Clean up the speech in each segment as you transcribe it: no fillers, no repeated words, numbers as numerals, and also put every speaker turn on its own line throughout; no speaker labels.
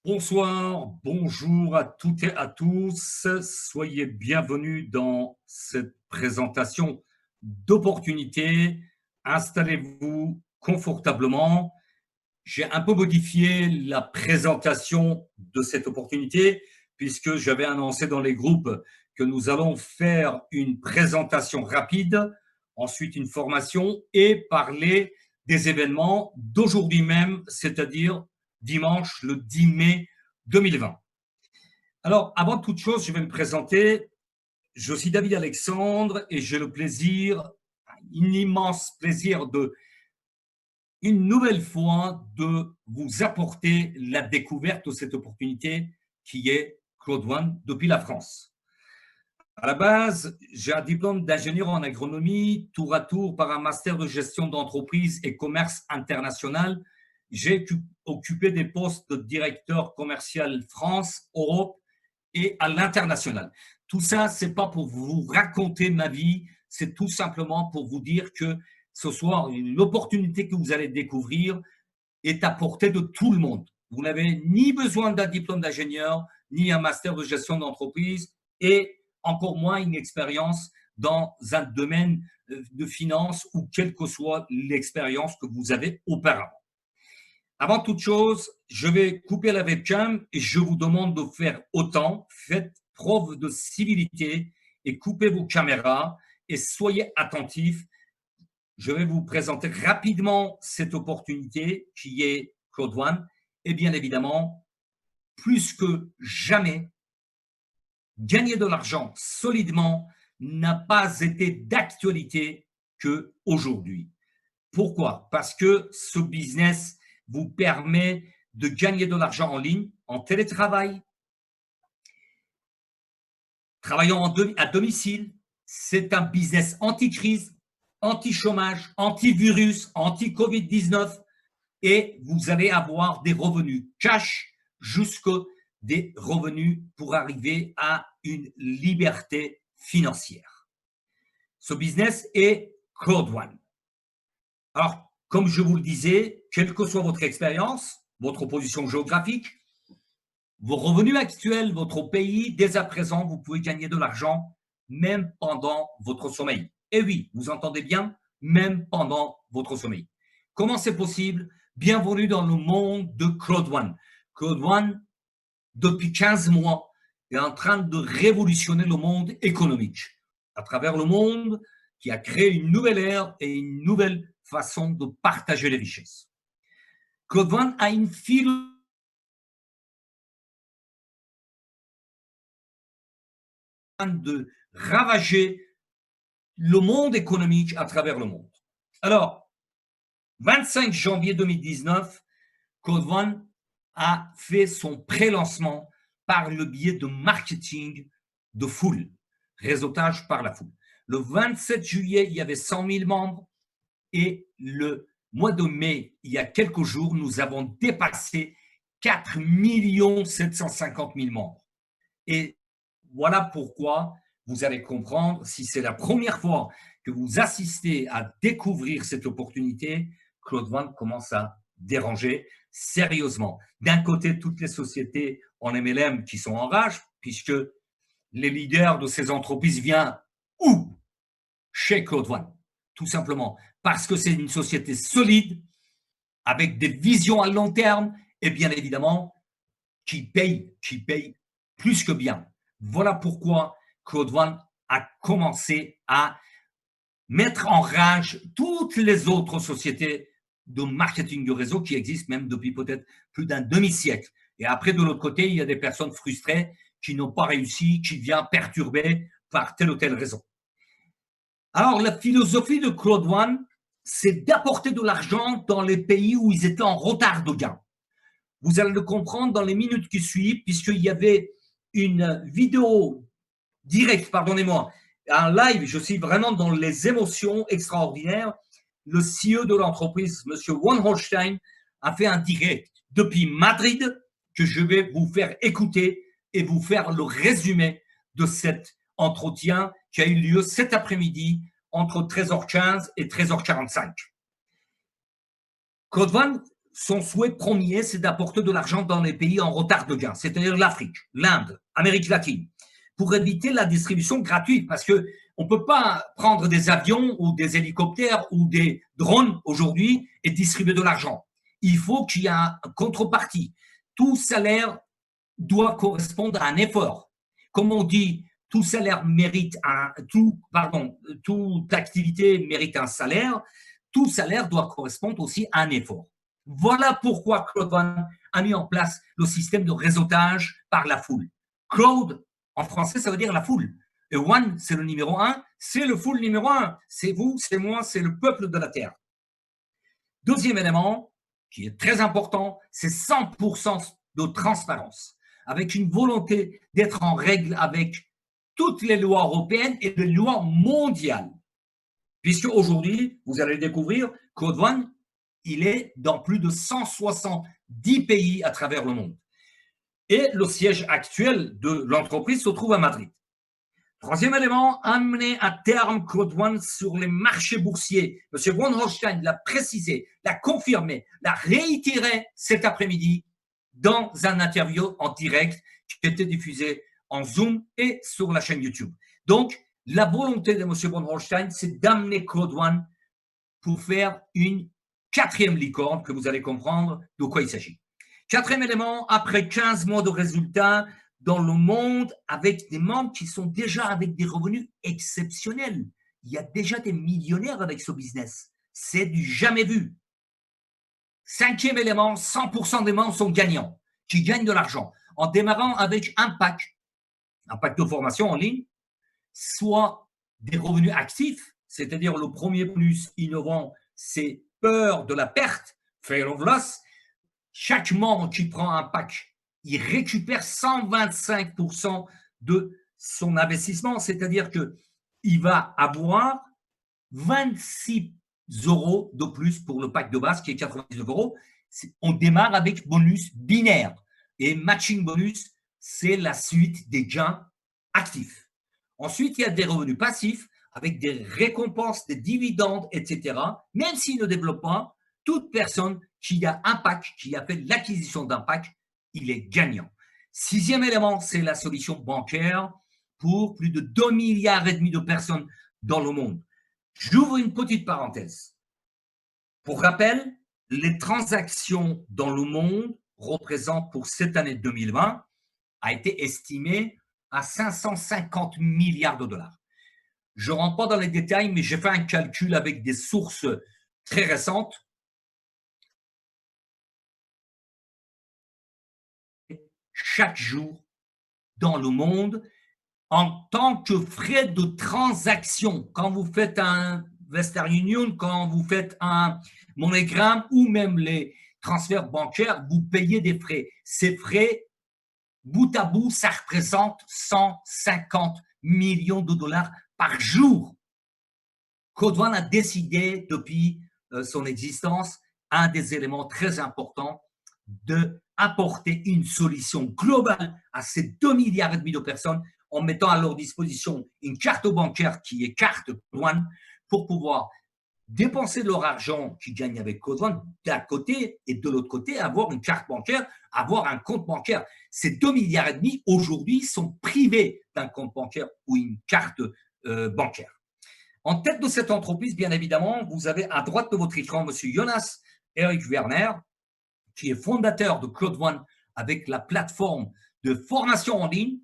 Bonsoir, bonjour à toutes et à tous. Soyez bienvenus dans cette présentation d'opportunités. Installez-vous confortablement. J'ai un peu modifié la présentation de cette opportunité puisque j'avais annoncé dans les groupes que nous allons faire une présentation rapide, ensuite une formation et parler des événements d'aujourd'hui même, c'est-à-dire dimanche le 10 mai 2020. Alors, avant toute chose, je vais me présenter. Je suis David Alexandre et j'ai le plaisir, un immense plaisir de une nouvelle fois de vous apporter la découverte de cette opportunité qui est Claude One depuis la France. À la base, j'ai un diplôme d'ingénieur en agronomie, tour à tour par un master de gestion d'entreprise et commerce international. J'ai occupé des postes de directeur commercial France, Europe et à l'international. Tout ça, c'est pas pour vous raconter ma vie, c'est tout simplement pour vous dire que ce soir, l'opportunité que vous allez découvrir est à portée de tout le monde. Vous n'avez ni besoin d'un diplôme d'ingénieur, ni un master de gestion d'entreprise, et encore moins une expérience dans un domaine de finance ou quelle que soit l'expérience que vous avez auparavant. Avant toute chose, je vais couper la webcam et je vous demande de faire autant. Faites preuve de civilité et coupez vos caméras et soyez attentifs. Je vais vous présenter rapidement cette opportunité qui est Claude One. Et bien évidemment, plus que jamais, gagner de l'argent solidement n'a pas été d'actualité qu'aujourd'hui. Pourquoi? Parce que ce business vous permet de gagner de l'argent en ligne, en télétravail, travaillant à domicile. C'est un business anti-crise, anti-chômage, anti-virus, anti-Covid-19 et vous allez avoir des revenus cash jusqu'à des revenus pour arriver à une liberté financière. Ce business est Claude One. Alors, comme je vous le disais, quelle que soit votre expérience, votre position géographique, vos revenus actuels, votre pays, dès à présent, vous pouvez gagner de l'argent même pendant votre sommeil. Et oui, vous entendez bien, même pendant votre sommeil. Comment c'est possible? Bienvenue dans le monde de Claude One. Claude One, depuis 15 mois, est en train de révolutionner le monde économique à travers le monde, qui a créé une nouvelle ère et une nouvelle façon de partager les richesses. Claude One a une philosophie de ravager le monde économique à travers le monde. Alors, 25 janvier 2019, Claude One a fait son pré-lancement par le biais de marketing de foule, réseautage par la foule. Le 27 juillet, il y avait 100 000 membres et le mois de mai, il y a quelques jours, nous avons dépassé 4 750 000 membres. Et voilà pourquoi vous allez comprendre, si c'est la première fois que vous assistez à découvrir cette opportunité, Claude One commence à déranger sérieusement. D'un côté, toutes les sociétés en MLM qui sont en rage, puisque les leaders de ces entreprises viennent où? Chez Claude One, tout simplement. Parce que c'est une société solide, avec des visions à long terme, et bien évidemment, qui paye plus que bien. Voilà pourquoi Claude One a commencé à mettre en rage toutes les autres sociétés de marketing de réseau qui existent même depuis peut-être plus d'un demi-siècle. Et après, de l'autre côté, il y a des personnes frustrées qui n'ont pas réussi, qui viennent perturber par telle ou telle raison. Alors, la philosophie de Claude One, c'est d'apporter de l'argent dans les pays où ils étaient en retard de gain. Vous allez le comprendre dans les minutes qui suivent, puisqu'il y avait une vidéo directe, pardonnez-moi, un live, je suis vraiment dans les émotions extraordinaires. Le CEO de l'entreprise, M. Ron Holstein, a fait un direct depuis Madrid que je vais vous faire écouter et vous faire le résumé de cet entretien qui a eu lieu cet après-midi entre 13h15 et 13h45. Claude One son souhait premier, c'est d'apporter de l'argent dans les pays en retard de gain, c'est-à-dire l'Afrique, l'Inde, Amérique latine, pour éviter la distribution gratuite, parce que on ne peut pas prendre des avions ou des hélicoptères ou des drones aujourd'hui et distribuer de l'argent. Il faut qu'il y ait un contrepartie. Tout salaire doit correspondre à un effort. Comme on dit, tout salaire mérite toute activité mérite un salaire, tout salaire doit correspondre aussi à un effort. Voilà pourquoi Claude One a mis en place le système de réseautage par la foule. Claude, en français, ça veut dire la foule. Et One, c'est le numéro 1, c'est le full numéro 1. C'est vous, c'est moi, c'est le peuple de la Terre. Deuxième élément, qui est très important, c'est 100% de transparence, avec une volonté d'être en règle avec toutes les lois européennes et les lois mondiales. Puisque aujourd'hui, vous allez découvrir, Claude One, il est dans plus de 170 pays à travers le monde. Et le siège actuel de l'entreprise se trouve à Madrid. Troisième élément, amener à terme Claude One sur les marchés boursiers. M. von Holstein l'a précisé, l'a confirmé, l'a réitéré cet après-midi dans un interview en direct qui a été diffusé en Zoom et sur la chaîne YouTube. Donc, la volonté de M. von Holstein, c'est d'amener Claude One pour faire une quatrième licorne, que vous allez comprendre de quoi il s'agit. Quatrième élément, après 15 mois de résultats dans le monde, avec des membres qui sont déjà avec des revenus exceptionnels. Il y a déjà des millionnaires avec ce business. C'est du jamais vu. Cinquième élément, 100% des membres sont gagnants, qui gagnent de l'argent, en démarrant avec un pack de formation en ligne, soit des revenus actifs, c'est-à-dire le premier plus innovant, c'est peur de la perte, fear of loss. Chaque membre qui prend un pack, il récupère 125% de son investissement, c'est-à-dire qu'il va avoir 26 euros de plus pour le pack de base qui est 99 euros. On démarre avec bonus binaire et matching bonus, c'est la suite des gains actifs. Ensuite, il y a des revenus passifs avec des récompenses, des dividendes, etc. Même s'il ne développe pas, toute personne qui a un pack, qui a fait l'acquisition d'un pack, il est gagnant. Sixième élément, c'est la solution bancaire pour plus de 2,5 milliards de personnes dans le monde. J'ouvre une petite parenthèse. Pour rappel, les transactions dans le monde représentent pour cette année 2020 a été estimé à 550 milliards de dollars. Je ne rentre pas dans les détails, mais j'ai fait un calcul avec des sources très récentes. Chaque jour dans le monde, en tant que frais de transaction, quand vous faites un Western Union, quand vous faites un MoneyGram ou même les transferts bancaires, vous payez des frais. Ces frais, bout à bout, ça représente 150 millions de dollars par jour. Claude One a décidé depuis son existence, un des éléments très importants, d'apporter une solution globale à ces 2,5 milliards de personnes en mettant à leur disposition une carte bancaire qui est carte One pour pouvoir dépenser leur argent qu'ils gagnent avec Claude One d'un côté et de l'autre côté avoir une carte bancaire, avoir un compte bancaire. Ces 2,5 milliards aujourd'hui sont privés d'un compte bancaire ou une carte bancaire. En tête de cette entreprise, bien évidemment, vous avez à droite de votre écran M. Jonas Eric Werner, qui est fondateur de Claude One avec la plateforme de formation en ligne,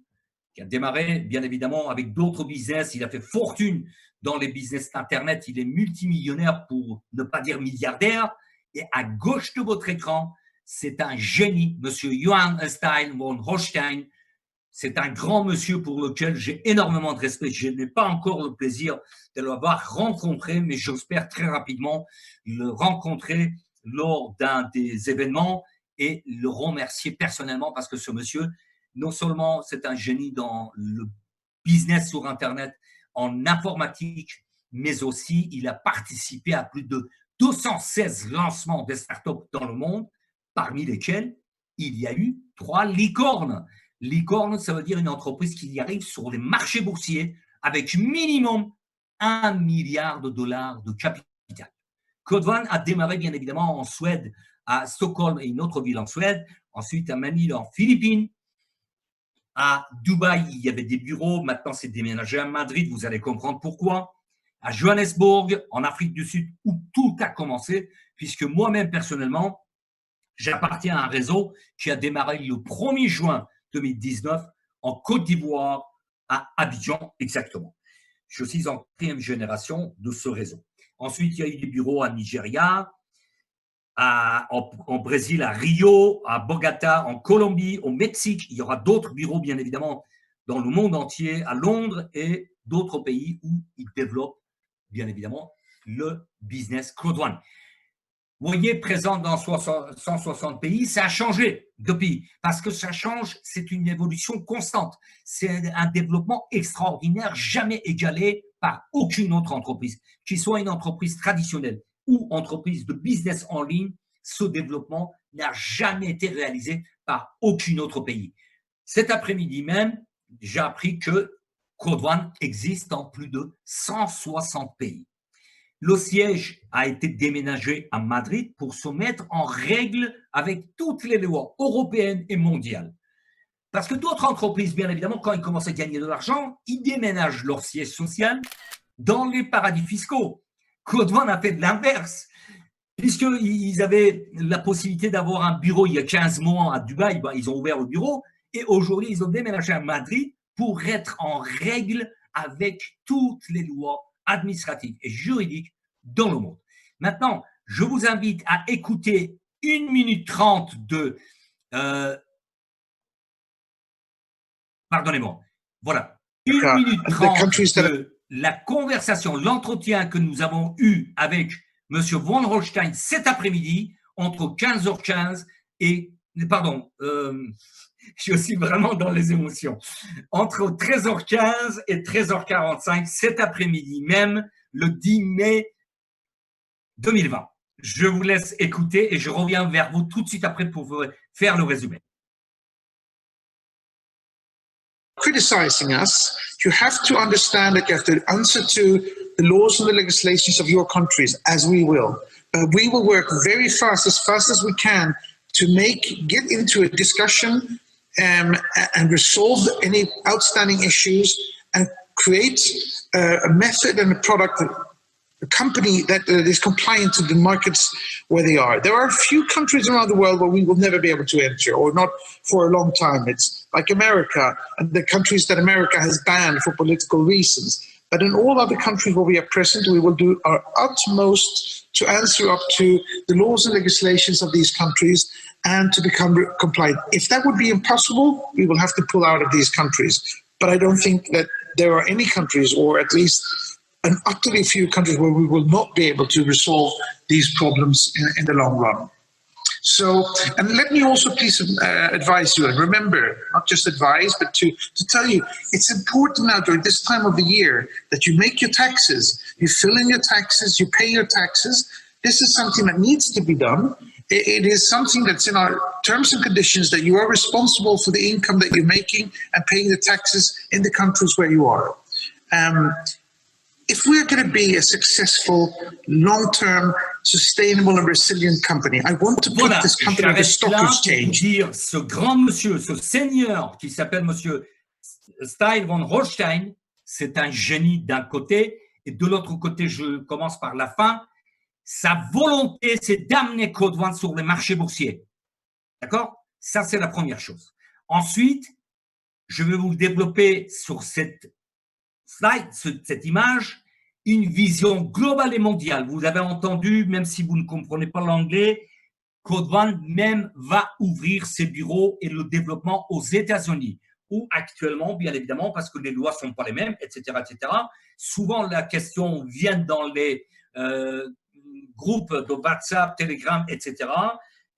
qui a démarré bien évidemment avec d'autres business. Il a fait fortune dans les business Internet. Il est multimillionnaire pour ne pas dire milliardaire. Et à gauche de votre écran, c'est un génie, M. Johann Stein von Holstein. C'est un grand monsieur pour lequel j'ai énormément de respect. Je n'ai pas encore le plaisir de l'avoir rencontré, mais j'espère très rapidement le rencontrer lors d'un des événements et le remercier personnellement parce que ce monsieur, non seulement c'est un génie dans le business sur Internet, en informatique, mais aussi il a participé à plus de 216 lancements de startups dans le monde, parmi lesquels il y a eu 3 licornes. Licorne, ça veut dire une entreprise qui y arrive sur les marchés boursiers avec minimum 1 milliard de dollars de capital. Claude One a démarré bien évidemment en Suède à Stockholm et une autre ville en Suède, ensuite à Manille en Philippines, à Dubaï, il y avait des bureaux, maintenant c'est déménagé à Madrid, vous allez comprendre pourquoi, à Johannesburg, en Afrique du Sud, où tout a commencé, puisque moi-même personnellement, j'appartiens à un réseau qui a démarré le 1er juin 2019 en Côte d'Ivoire, à Abidjan exactement. Je suis en 4e génération de ce réseau. Ensuite, il y a eu des bureaux à Nigeria, en Brésil, à Rio, à Bogota, en Colombie, au Mexique. Il y aura d'autres bureaux, bien évidemment, dans le monde entier, à Londres et d'autres pays où ils développent, bien évidemment, le business Code One. Vous voyez, présent dans 160 pays, ça a changé depuis, parce que ça change, c'est une évolution constante. C'est un développement extraordinaire, jamais égalé par aucune autre entreprise, qu'il soit une entreprise traditionnelle ou entreprise de business en ligne, ce développement n'a jamais été réalisé par aucun autre pays. Cet après-midi même, j'ai appris que Code One existe dans plus de 160 pays. Le siège a été déménagé à Madrid pour se mettre en règle avec toutes les lois européennes et mondiales. Parce que d'autres entreprises, bien évidemment, quand ils commencent à gagner de l'argent, ils déménagent leur siège social dans les paradis fiscaux. Code One a fait de l'inverse. Puisqu'ils avaient la possibilité d'avoir un bureau il y a 15 mois à Dubaï, ils ont ouvert le bureau et aujourd'hui, ils ont déménagé à Madrid pour être en règle avec toutes les lois administratives et juridiques dans le monde. Maintenant, je vous invite à écouter 1 minute 30 de… pardonnez-moi. Voilà. 1 minute 30 de la conversation, l'entretien que nous avons eu avec M. von Holstein cet après-midi entre 15h15 et… Pardon, je suis vraiment dans les émotions. Entre 13h15 et 13h45 cet après-midi même, le 10 mai 2020. Je vous laisse écouter et je reviens vers vous tout de suite après pour vous faire le résumé.
Criticizing us, you have to understand that you have to answer to the laws and the legislations of your countries, as we will. We will work very fast as we can to get into a discussion and resolve any outstanding issues and create a method and a product, a company that is compliant to the markets where they are. There are a few countries around the world where we will never be able to enter, or not for a long time. It's like America and the countries that America has banned for political reasons. But in all other countries where we are present, we will do our utmost to answer up to the laws and legislations of these countries and to become compliant. If that would be impossible, we will have to pull out of these countries. But I don't think that there are any countries, or at least an utterly few countries, where we will not be able to resolve these problems in the long run. So, and let me also please advise you, and remember, not just advise, but to tell you, it's important now during this time of the year that you make your taxes, you fill in your taxes, you pay your taxes. This is something that needs to be done. It is something that's in our terms and conditions, that you are responsible for the income that you're making and paying the taxes in the countries where you are. If we're going to be a successful, long-term, sustainable and resilient company, I want to put this company on the stock exchange.
Dire, ce grand monsieur, ce seigneur qui s'appelle monsieur Stein von Holstein, c'est un génie d'un côté, et de l'autre côté, je commence par la fin, sa volonté, c'est d'amener Code One sur les marchés boursiers. D'accord? Ça, c'est la première chose. Ensuite, je vais vous développer sur cette slide, cette image, une vision globale et mondiale. Vous avez entendu, même si vous ne comprenez pas l'anglais, Code One même va ouvrir ses bureaux et le développement aux États-Unis, où actuellement, bien évidemment, parce que les lois ne sont pas les mêmes, etc., etc., souvent la question vient dans les groupes de WhatsApp, Telegram, etc.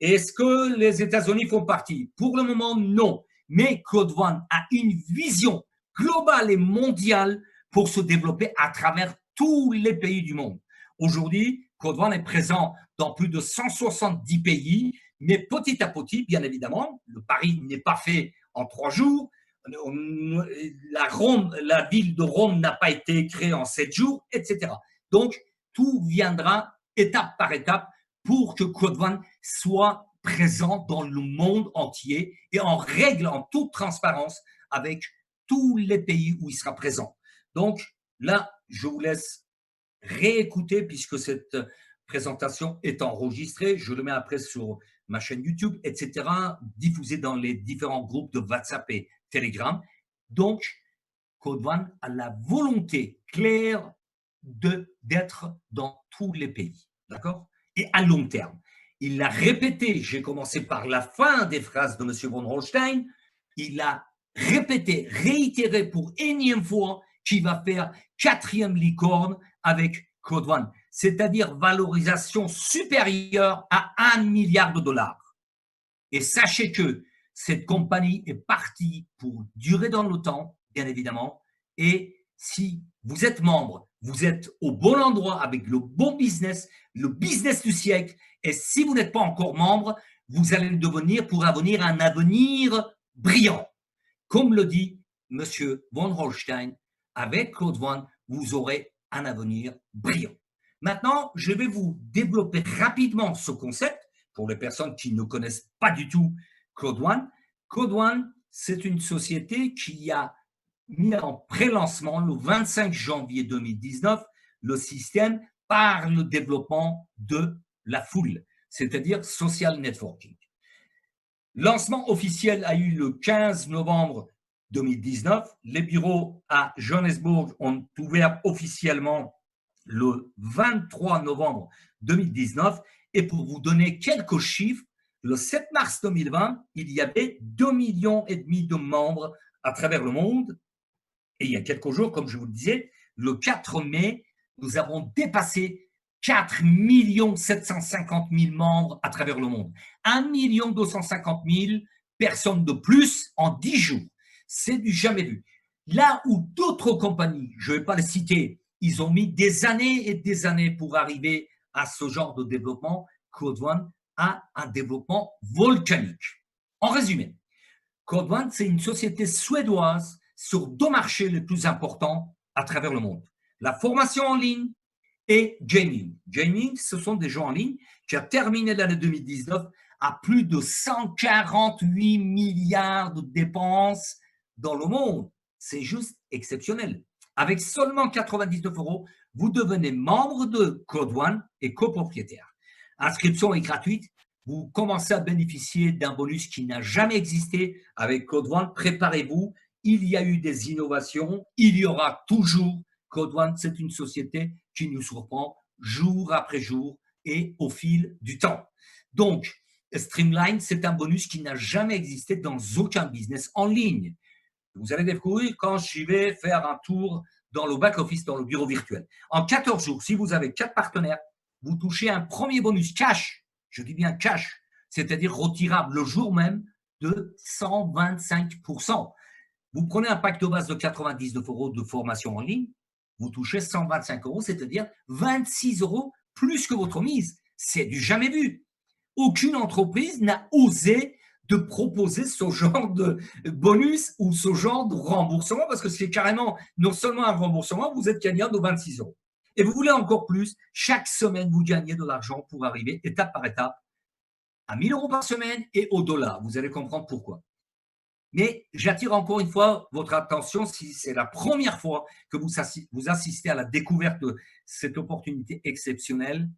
Est-ce que les États-Unis font partie? Pour le moment, non. Mais Code One a une vision globale et mondiale pour se développer à travers tous les pays du monde. Aujourd'hui, Code One est présent dans plus de 170 pays, mais petit à petit, bien évidemment, le pari n'est pas fait en 3 jours. La ville de Rome n'a pas été créée en 7 jours, etc. Donc, tout viendra étape par étape pour que Code One soit présent dans le monde entier et en règle, en toute transparence, avec tous les pays où il sera présent. Donc là, je vous laisse réécouter puisque cette présentation est enregistrée. Je le mets après sur ma chaîne YouTube, etc., diffusée dans les différents groupes de WhatsApp et Telegram. Donc, Code One a la volonté claire d'être dans tous les pays, d'accord? Et à long terme. Il l'a répété, j'ai commencé par la fin des phrases de M. von Holstein, il a répété, réitéré pour énième fois qu'il va faire 4e licorne avec Code One, c'est-à-dire valorisation supérieure à 1 milliard de dollars. Et sachez que cette compagnie est partie pour durer dans le temps, bien évidemment, et si vous êtes membre, vous êtes au bon endroit avec le bon business, le business du siècle, et si vous n'êtes pas encore membre, vous allez le devenir pour avoir un avenir brillant. Comme le dit M. von Holstein, avec Code One, vous aurez un avenir brillant. Maintenant, je vais vous développer rapidement ce concept pour les personnes qui ne connaissent pas du tout Code One. Code One, c'est une société qui a mis en pré-lancement le 25 janvier 2019 le système par le développement de la foule, c'est-à-dire social networking. Lancement officiel a eu le 15 novembre 2019. Les bureaux à Johannesburg ont ouvert officiellement le 23 novembre 2019. Et pour vous donner quelques chiffres, le 7 mars 2020, il y avait 2,5 millions de membres à travers le monde. Et il y a quelques jours, comme je vous le disais, le 4 mai, nous avons dépassé 4 750 000 membres à travers le monde. 1 250 000 personnes de plus en 10 jours. C'est du jamais vu. Là où d'autres compagnies, je ne vais pas les citer, ils ont mis des années et des années pour arriver à ce genre de développement, Code One a un développement volcanique. En résumé, Code One, c'est une société suédoise sur 2 marchés les plus importants à travers le monde. La formation en ligne et gaming. Gaming, ce sont des jeux en ligne qui a terminé l'année 2019 à plus de 148 milliards de dépenses dans le monde. C'est juste exceptionnel. Avec seulement 99 €, vous devenez membre de Code One et copropriétaire. Inscription est gratuite. Vous commencez à bénéficier d'un bonus qui n'a jamais existé avec Code One. Préparez-vous. Il y a eu des innovations. Il y aura toujours. Code One, c'est une société qui nous surprend jour après jour et au fil du temps. Donc, Streamline, c'est un bonus qui n'a jamais existé dans aucun business en ligne. Vous allez découvrir quand j'y vais faire un tour dans le back-office, dans le bureau virtuel. En 14 jours, si vous avez 4 partenaires, vous touchez un premier bonus cash, je dis bien cash, c'est-à-dire retirable le jour même de 125%. Vous prenez un pack de base de 99 € de formation en ligne, vous touchez 125 €, c'est-à-dire 26 € plus que votre mise. C'est du jamais vu. Aucune entreprise n'a osé de proposer ce genre de bonus ou ce genre de remboursement parce que c'est carrément non seulement un remboursement, vous êtes gagnant de 26 €. Et vous voulez encore plus, chaque semaine, vous gagnez de l'argent pour arriver étape par étape à 1 000 € par semaine et au dollar. Vous allez comprendre pourquoi. Mais j'attire encore une fois votre attention si c'est la première fois que vous assistez à la découverte de cette opportunité exceptionnelle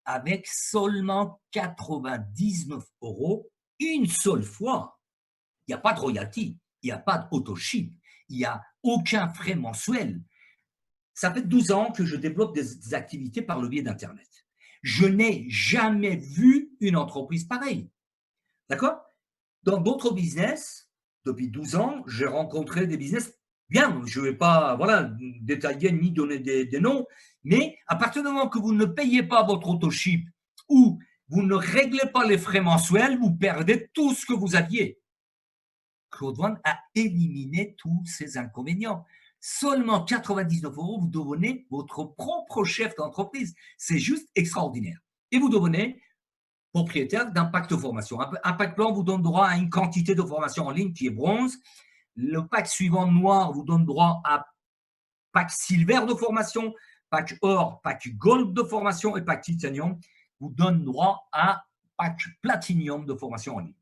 avec seulement 99 € une seule fois. Il n'y a pas de royalty, il n'y a pas d'auto-ship, il n'y a aucun frais mensuel. Ça fait 12 ans que je développe des activités par le biais d'Internet. Je n'ai jamais vu une entreprise pareille. D'accord? Dans d'autres business, depuis 12 ans, j'ai rencontré des business bien. Je ne vais pas détailler ni donner des noms, mais à partir du moment que vous ne payez pas votre auto-ship ou vous ne réglez pas les frais mensuels, vous perdez tout ce que vous aviez. Code One a éliminé tous ces inconvénients. Seulement 99 €, vous devenez votre propre chef d'entreprise. C'est juste extraordinaire. Et vous devenez propriétaire d'un pack de formation. Un pack blanc vous donne droit à une quantité de formation en ligne qui est bronze. Le pack suivant noir vous donne droit à pack silver de formation, pack or, pack gold de formation et pack titanium. vous donne droit à pack Platinum de formation en ligne.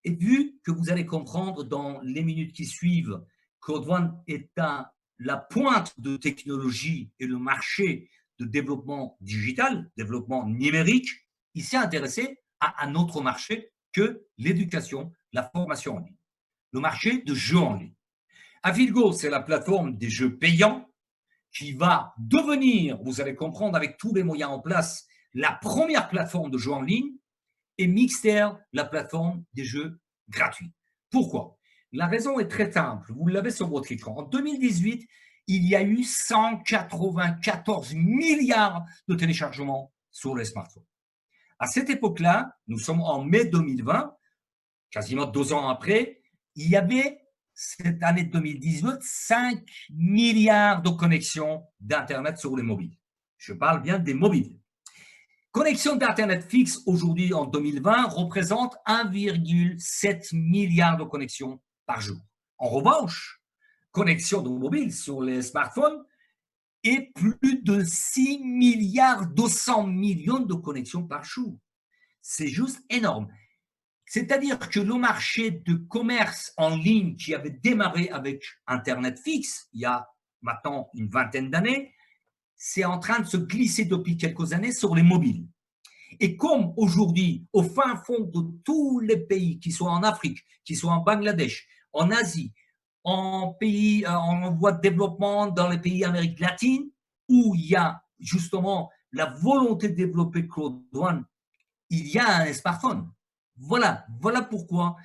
Et vu que vous allez comprendre dans les minutes qui suivent, Claude One est à la pointe de technologie et le marché de développement digital, développement numérique, il s'est intéressé à un autre marché que l'éducation, la formation en ligne, le marché de jeux en ligne. Avidgo, c'est la plateforme des jeux payants qui va devenir, vous allez comprendre avec tous les moyens en place, la première plateforme de jeux en ligne, et Mixter, la plateforme des jeux gratuits. Pourquoi? La raison est très simple, vous l'avez sur votre écran. En 2018, il y a eu 194 milliards de téléchargements sur les smartphones. À cette époque-là, nous sommes en mai 2020, quasiment 2 ans après, il y avait cette année 2018 5 milliards de connexions d'Internet sur les mobiles. Je parle bien des mobiles. Connexion d'Internet fixe aujourd'hui en 2020 représente 1,7 milliard de connexions par jour. En revanche, connexion de mobile sur les smartphones est plus de 6 milliards 200 millions de connexions par jour. C'est juste énorme. C'est-à-dire que le marché de commerce en ligne qui avait démarré avec Internet fixe il y a maintenant une vingtaine d'années, c'est en train de se glisser depuis quelques années sur les mobiles. Et comme aujourd'hui, au fin fond de tous les pays, qui soient en Afrique, qui soient en Bangladesh, en Asie, en pays en voie de développement, dans les pays d'Amérique latine, où il y a justement la volonté de développer Claude One, il y a un smartphone. Voilà pourquoi,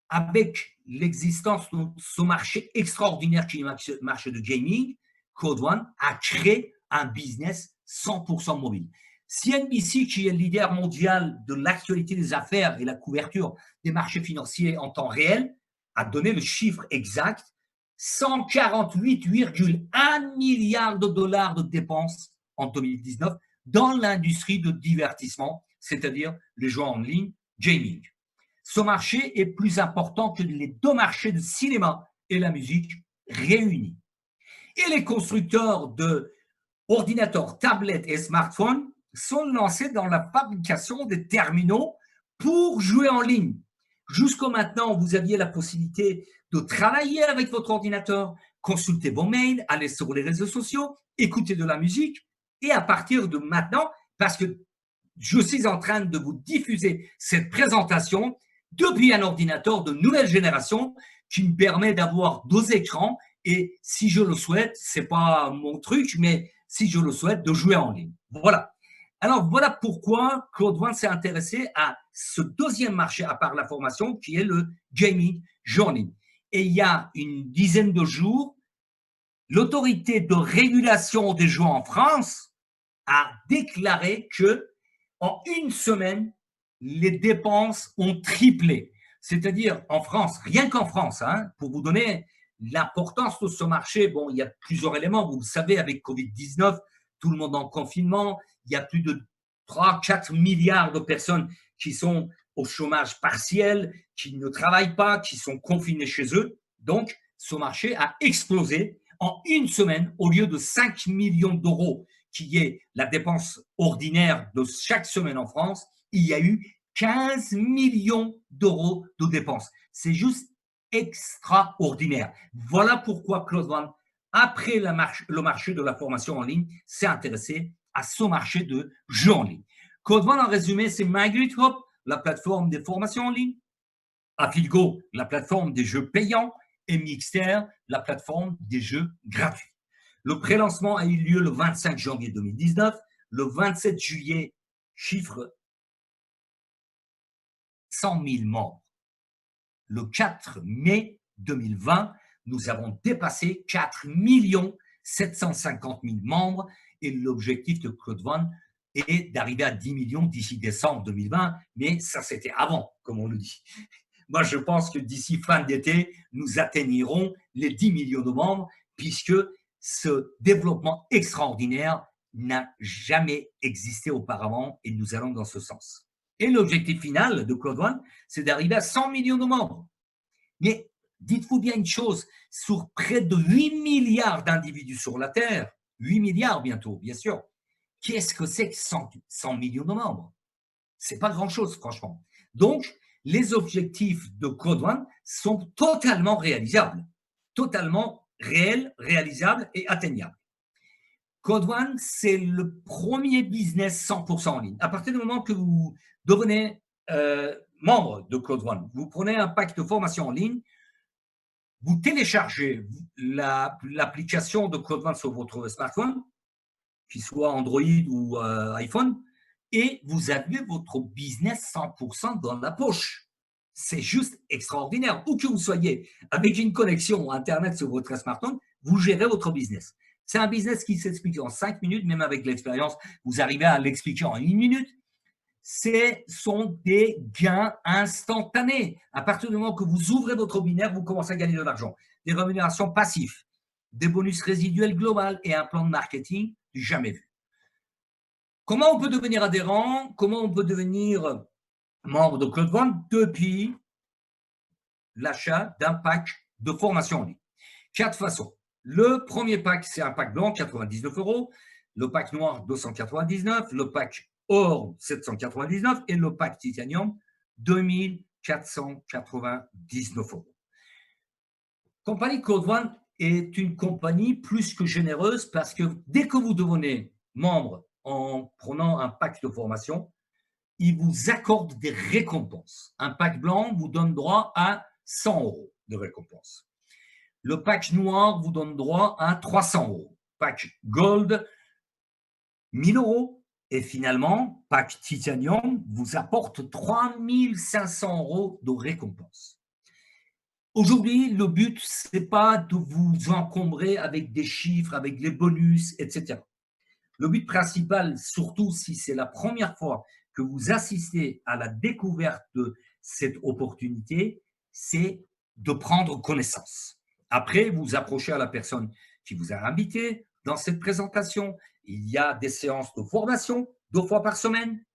avec l'existence de ce marché extraordinaire qui est le marché de gaming, Claude One a créé un business 100% mobile. CNBC, qui est le leader mondial de l'actualité des affaires et la couverture des marchés financiers en temps réel, a donné le chiffre exact, 148,1 milliards de dollars de dépenses en 2019 dans l'industrie de divertissement, c'est-à-dire les jeux en ligne, gaming. Ce marché est plus important que les 2 marchés de cinéma et la musique réunis. Et les constructeurs d'ordinateurs, tablettes et smartphones sont lancés dans la fabrication des terminaux pour jouer en ligne. Jusqu'à maintenant, vous aviez la possibilité de travailler avec votre ordinateur, consulter vos mails, aller sur les réseaux sociaux, écouter de la musique. Et à partir de maintenant, parce que je suis en train de vous diffuser cette présentation depuis un ordinateur de nouvelle génération qui me permet d'avoir 2 écrans et si je le souhaite, c'est pas mon truc, mais si je le souhaite, de jouer en ligne. Voilà. Alors, voilà pourquoi Claude One s'est intéressé à ce 2e marché à part la formation qui est le gaming jeu en ligne. Et il y a une dizaine de jours, l'autorité de régulation des jeux en France a déclaré que en une semaine, les dépenses ont triplé. C'est-à-dire en France, rien qu'en France, pour vous donner l'importance de ce marché, bon, il y a plusieurs éléments. Vous le savez, avec Covid-19, tout le monde en confinement, il y a plus de 3-4 milliards de personnes qui sont au chômage partiel, qui ne travaillent pas, qui sont confinés chez eux. Donc, ce marché a explosé en une semaine. Au lieu de 5 millions d'euros qui est la dépense ordinaire de chaque semaine en France, il y a eu 15 millions d'euros de dépenses. C'est juste extraordinaire. Voilà pourquoi Claude One, après le marché de la formation en ligne, s'est intéressé à ce marché de jeux en ligne. Claude One, en résumé, c'est MyGreatHop, la plateforme des formations en ligne, Avidgo, la plateforme des jeux payants, et Mixter, la plateforme des jeux gratuits. Le prélancement a eu lieu le 25 janvier 2019. Le 27 juillet, chiffre 100 000 membres. Le 4 mai 2020, nous avons dépassé 4 750 000 membres et l'objectif de Claude One est d'arriver à 10 millions d'ici décembre 2020, mais ça c'était avant, comme on le dit. Moi, je pense que d'ici fin d'été, nous atteindrons les 10 millions de membres puisque ce développement extraordinaire n'a jamais existé auparavant et nous allons dans ce sens. Et l'objectif final de Claude One, c'est d'arriver à 100 millions de membres. Mais dites-vous bien une chose, sur près de 8 milliards d'individus sur la Terre, 8 milliards bientôt, bien sûr, Qu'est-ce que c'est que 100 millions de membres? C'est pas grand-chose, franchement. Donc, les objectifs de Code One sont totalement réalisables, totalement réels, réalisables et atteignables. Code One, c'est le premier business 100% en ligne. À partir du moment que vous devenez membre de Code One, vous prenez un pack de formation en ligne, vous téléchargez l'application de Code One sur votre smartphone, qu'il soit Android ou iPhone, et vous avez votre business 100% dans la poche. C'est juste extraordinaire. Où que vous soyez, avec une connexion Internet sur votre smartphone, vous gérez votre business. C'est un business qui s'explique en 5 minutes, même avec l'expérience, vous arrivez à l'expliquer en 1 minute. Ce sont des gains instantanés. À partir du moment que vous ouvrez votre binaire, vous commencez à gagner de l'argent. Des rémunérations passives, des bonus résiduels globaux et un plan de marketing jamais vu. Comment on peut devenir adhérent? Comment on peut devenir membre de Code One? Depuis l'achat d'un pack de formation en ligne. 4 façons. Le premier pack, c'est un pack blanc, 99 €. Le pack noir, 299. Le pack or, 799. Et le pack titanium, 2499 €. Compagnie Code One est une compagnie plus que généreuse parce que dès que vous devenez membre en prenant un pack de formation, il vous accorde des récompenses. Un pack blanc vous donne droit à 100 € de récompense. Le pack noir vous donne droit à 300 €. Pack gold, 1000 €. Et finalement, pack titanium vous apporte 3500 € de récompense. Aujourd'hui, le but, ce n'est pas de vous encombrer avec des chiffres, avec les bonus, etc. Le but principal, surtout si c'est la première fois que vous assistez à la découverte de cette opportunité, c'est de prendre connaissance. Après, vous approchez à la personne qui vous a invité dans cette présentation. Il y a des séances de formation 2 fois par semaine.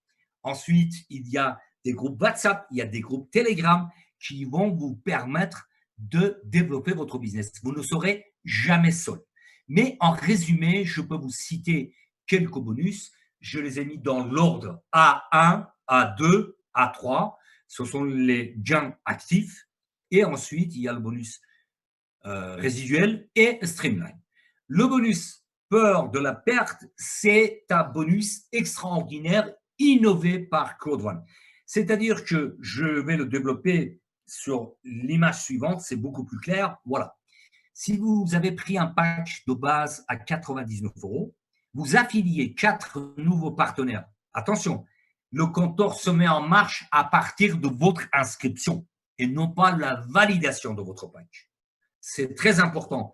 Ensuite, il y a des groupes WhatsApp, il y a des groupes Telegram qui vont vous permettre de développer votre business. Vous ne serez jamais seul. Mais en résumé, je peux vous citer quelques bonus. Je les ai mis dans l'ordre A1, A2, A3. Ce sont les gains actifs. Et ensuite, il y a le bonus résiduel et streamline. Le bonus peur de la perte, c'est un bonus extraordinaire innové par Code One. C'est-à-dire que je vais le développer sur l'image suivante, c'est beaucoup plus clair. Voilà. Si vous avez pris un pack de base à 99 €, vous affiliez 4 nouveaux partenaires. Attention, le compteur se met en marche à partir de votre inscription et non pas la validation de votre pack. C'est très important.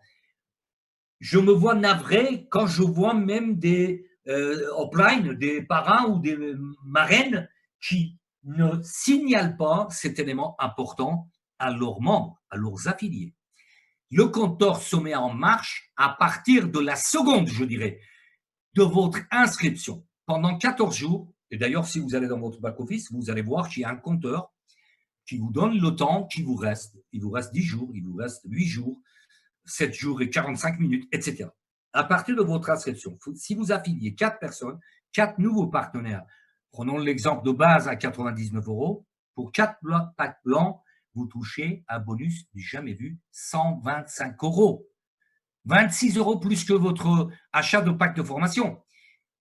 Je me vois navré quand je vois même des upline, des parrains ou des marraines qui ne signalent pas cet élément important à leurs membres, à leurs affiliés. Le compteur se met en marche à partir de la seconde, je dirais, de votre inscription pendant 14 jours. Et d'ailleurs, si vous allez dans votre back-office, vous allez voir qu'il y a un compteur qui vous donne le temps qui vous reste. Il vous reste 10 jours, il vous reste 8 jours, 7 jours et 45 minutes, etc. À partir de votre inscription, si vous affiliez 4 personnes, 4 nouveaux partenaires, prenons l'exemple de base à 99 €, pour 4 packs blancs, vous touchez un bonus jamais vu, 125 €. 26 € plus que votre achat de pack de formation.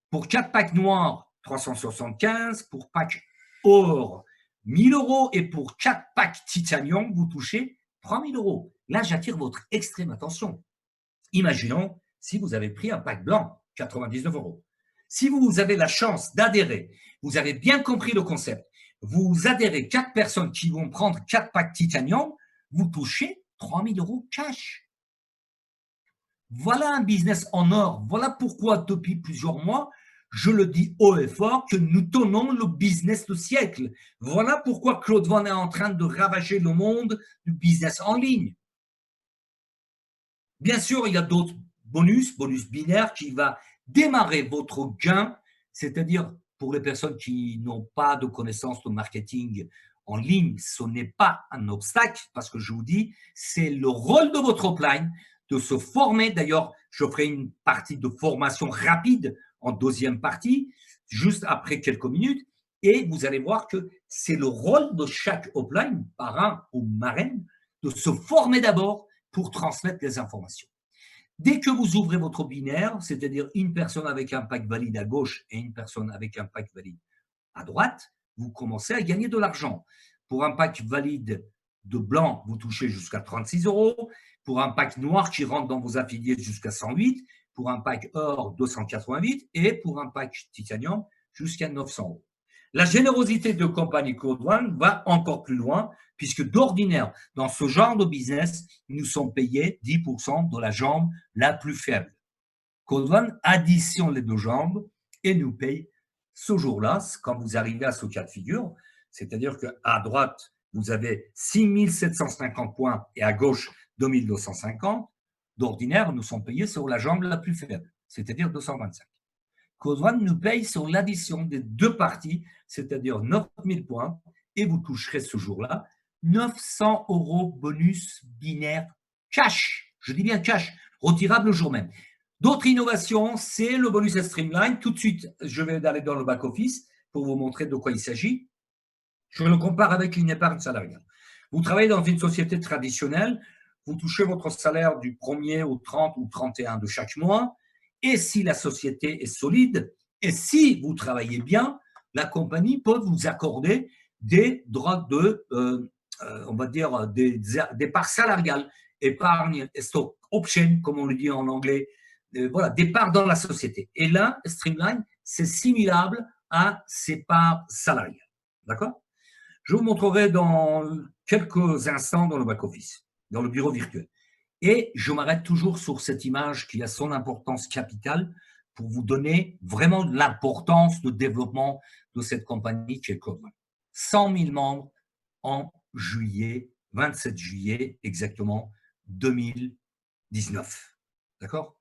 Pour 4 packs noirs, 375. Pour pack or, 1000 €. Et pour 4 packs titanium, vous touchez 3000 €. Là, j'attire votre extrême attention. Imaginons si vous avez pris un pack blanc, 99 €. Si vous avez la chance d'adhérer, vous avez bien compris le concept, vous adhérez 4 personnes qui vont prendre 4 packs titanium, vous touchez 3000 € cash. Voilà un business en or. Voilà pourquoi depuis plusieurs mois, je le dis haut et fort que nous tenons le business du siècle. Voilà pourquoi Claude One est en train de ravager le monde du business en ligne. Bien sûr, il y a d'autres bonus binaires qui va démarrer votre gain, c'est-à-dire pour les personnes qui n'ont pas de connaissances de marketing en ligne, ce n'est pas un obstacle parce que je vous dis, c'est le rôle de votre offline de se former. D'ailleurs, je ferai une partie de formation rapide en deuxième partie, juste après quelques minutes. Et vous allez voir que c'est le rôle de chaque upline, parrain ou marraine, de se former d'abord pour transmettre les informations. Dès que vous ouvrez votre binaire, c'est-à-dire une personne avec un pack valide à gauche et une personne avec un pack valide à droite, vous commencez à gagner de l'argent. Pour un pack valide de blanc, vous touchez jusqu'à 36 €. Pour un pack noir qui rentre dans vos affiliés, jusqu'à 108. Pour un pack or, 288. Et pour un pack titanium, jusqu'à 900 €. La générosité de compagnie Code One va encore plus loin, puisque d'ordinaire, dans ce genre de business, nous sommes payés 10% de la jambe la plus faible. Code One additionne les deux jambes et nous paye ce jour-là, quand vous arrivez à ce cas de figure, c'est-à-dire qu'à droite, vous avez 6750 points et à gauche, 2250. D'ordinaire, nous sommes payés sur la jambe la plus faible, c'est-à-dire 225. Code One nous paye sur l'addition des deux parties, c'est-à-dire 9000 points, et vous toucherez ce jour-là 900 € bonus binaire cash. Je dis bien cash, retirable le jour même. D'autres innovations, c'est le bonus Streamline. Tout de suite, je vais aller dans le back-office pour vous montrer de quoi il s'agit. Je le compare avec une épargne salariale. Vous travaillez dans une société traditionnelle, vous touchez votre salaire du 1er au 30 ou 31 de chaque mois, et si la société est solide, et si vous travaillez bien, la compagnie peut vous accorder des droits de, on va dire, des parts salariales, épargne, stock option, comme on le dit en anglais, voilà, des parts dans la société. Et là, Streamline, c'est similable à ces parts salariales. D'accord? Je vous montrerai dans quelques instants dans le back-office, dans le bureau virtuel. Et je m'arrête toujours sur cette image qui a son importance capitale pour vous donner vraiment l'importance de développement de cette compagnie qui est Code One. 100 000 membres en juillet, 27 juillet exactement 2019. D'accord?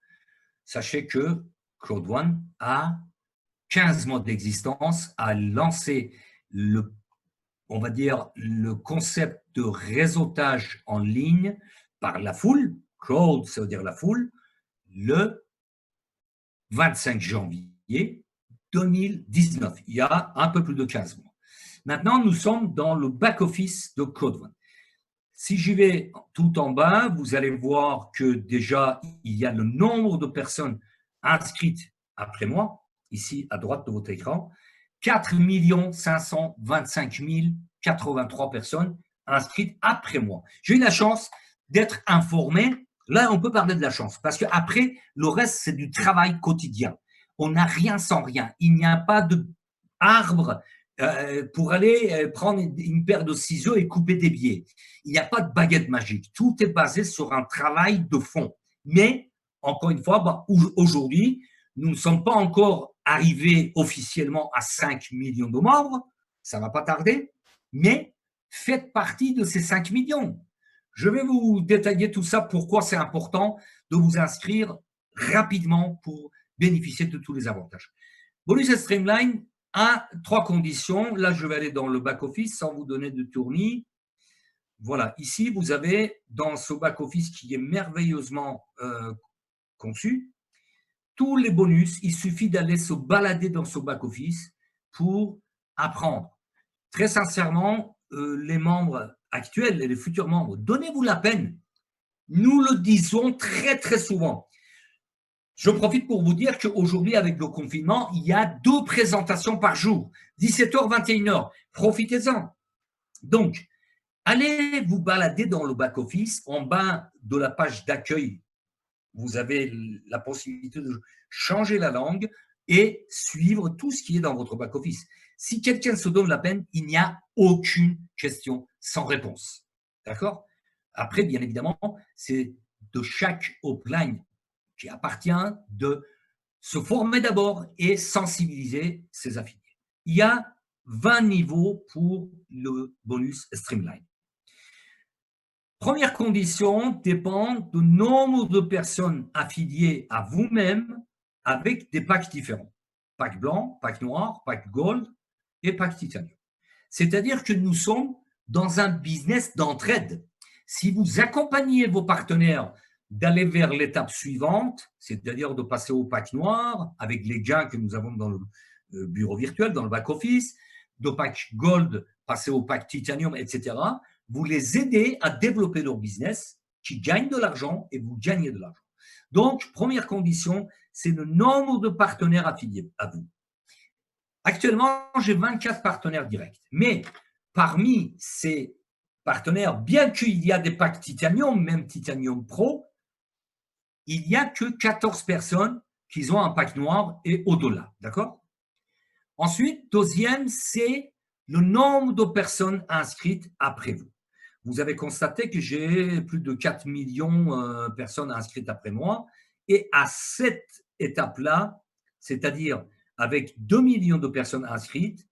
Sachez que Code One a 15 mois d'existence, a lancé on va dire, le concept de réseautage en ligne par la foule, crowd, ça veut dire la foule, le 25 janvier 2019, il y a un peu plus de 15 mois. Maintenant, nous sommes dans le back-office de Code One. Si j'y vais tout en bas, vous allez voir que déjà, il y a le nombre de personnes inscrites après moi, ici à droite de votre écran, 4 525 083 personnes inscrites après moi. J'ai eu la chance d'être informé. Là, on peut parler de la chance parce qu'après, le reste, c'est du travail quotidien. On n'a rien sans rien. Il n'y a pas d'arbre pour aller prendre une paire de ciseaux et couper des billets. Il n'y a pas de baguette magique. Tout est basé sur un travail de fond. Mais, encore une fois, aujourd'hui, nous ne sommes pas encore arrivés officiellement à 5 millions de membres. Ça ne va pas tarder. Mais faites partie de ces 5 millions. Je vais vous détailler tout ça, pourquoi c'est important de vous inscrire rapidement pour bénéficier de tous les avantages. Bonus Streamline a 3 conditions. Là, je vais aller dans le back-office sans vous donner de tournis. Voilà, ici, vous avez dans ce back-office qui est merveilleusement conçu, tous les bonus. Il suffit d'aller se balader dans ce back-office pour apprendre. Très sincèrement, les membres actuels et les futurs membres, donnez-vous la peine. Nous le disons très, très souvent. Je profite pour vous dire qu'aujourd'hui, avec le confinement, il y a 2 présentations par jour, 17h, 21h. Profitez-en. Donc, allez vous balader dans le back-office. En bas de la page d'accueil, vous avez la possibilité de changer la langue et suivre tout ce qui est dans votre back-office. Si quelqu'un se donne la peine, il n'y a aucune question sans réponse. D'accord? Après, bien évidemment, c'est de chaque upline qui appartient de se former d'abord et sensibiliser ses affiliés. Il y a 20 niveaux pour le bonus Streamline. Première condition dépend du nombre de personnes affiliées à vous-même avec des packs différents. Pack blanc, pack noir, pack gold et pack titanium. C'est-à-dire que nous sommes dans un business d'entraide. Si vous accompagnez vos partenaires d'aller vers l'étape suivante, c'est-à-dire de passer au pack noir avec les gains que nous avons dans le bureau virtuel, dans le back-office, de pack gold, passer au pack titanium, etc. Vous les aidez à développer leur business, qui gagnent de l'argent et vous gagnez de l'argent. Donc, première condition, c'est le nombre de partenaires affiliés à vous. Actuellement, j'ai 24 partenaires directs, mais parmi ces partenaires, bien qu'il y a des packs Titanium, même Titanium Pro, il n'y a que 14 personnes qui ont un pack noir et au-delà, d'accord? Ensuite, deuxième, c'est le nombre de personnes inscrites après vous. Vous avez constaté que j'ai plus de 4 millions de personnes inscrites après moi. Et à cette étape-là, c'est-à-dire avec 2 millions de personnes inscrites,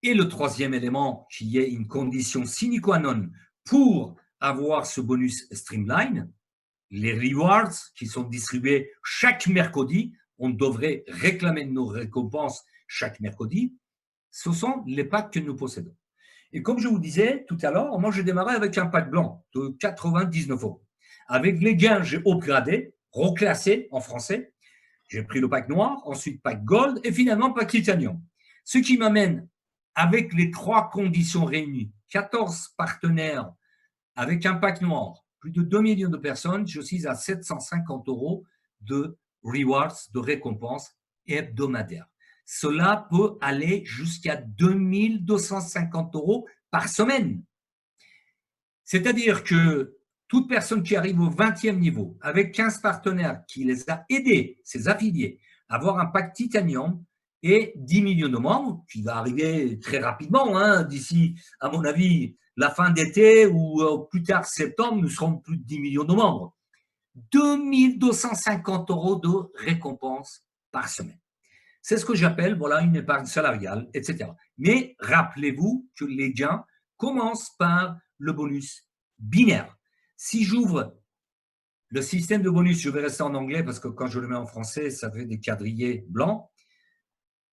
et le troisième élément qui est une condition sine qua non pour avoir ce bonus Streamline, les rewards qui sont distribués chaque mercredi, on devrait réclamer nos récompenses chaque mercredi, ce sont les packs que nous possédons. Et comme je vous disais tout à l'heure, moi, j'ai démarré avec un pack blanc de 99 €. Avec les gains, j'ai upgradé, reclassé en français. J'ai pris le pack noir, ensuite pack gold et finalement pack titanium. Ce qui m'amène, avec les 3 conditions réunies, 14 partenaires avec un pack noir, plus de 2 millions de personnes, je suis à 750 € de rewards, de récompenses hebdomadaires. Cela peut aller jusqu'à 2250 € par semaine. C'est-à-dire que toute personne qui arrive au 20e niveau, avec 15 partenaires qui les a aidés, ses affiliés, à avoir un pack titanium et 10 millions de membres, qui va arriver très rapidement, hein, d'ici, à mon avis, la fin d'été ou plus tard septembre, nous serons plus de 10 millions de membres. 2250 € de récompense par semaine. C'est ce que j'appelle voilà, une épargne salariale, etc. Mais rappelez-vous que les gains commencent par le bonus binaire. Si j'ouvre le système de bonus, je vais rester en anglais parce que quand je le mets en français, ça fait des quadrillés blancs.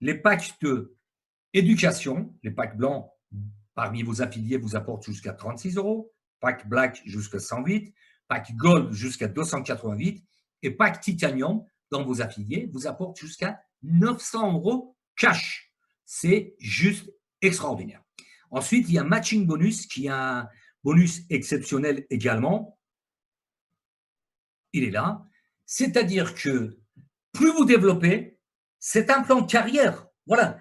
Les packs d'éducation, les packs blancs, parmi vos affiliés, vous apportent jusqu'à 36 €, pack black jusqu'à 108, pack gold jusqu'à 288 et pack titanium dans vos affiliés vous apporte jusqu'à 900 € cash. C'est juste extraordinaire. Ensuite, il y a matching bonus qui est un bonus exceptionnel également. Il est là. C'est-à-dire que plus vous développez, c'est un plan de carrière. Voilà.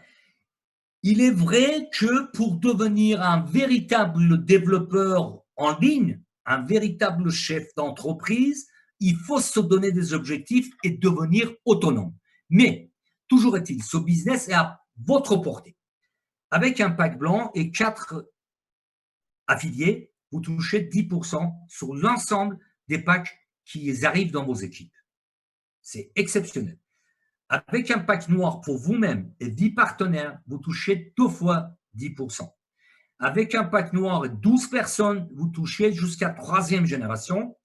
Il est vrai que pour devenir un véritable développeur en ligne, un véritable chef d'entreprise, il faut se donner des objectifs et devenir autonome. Mais, toujours est-il, ce business est à votre portée. Avec un pack blanc et 4 affiliés, vous touchez 10% sur l'ensemble des packs qui arrivent dans vos équipes. C'est exceptionnel. Avec un pack noir pour vous-même et 10 partenaires, vous touchez 2 fois 10%. Avec un pack noir et 12 personnes, vous touchez jusqu'à 3e génération.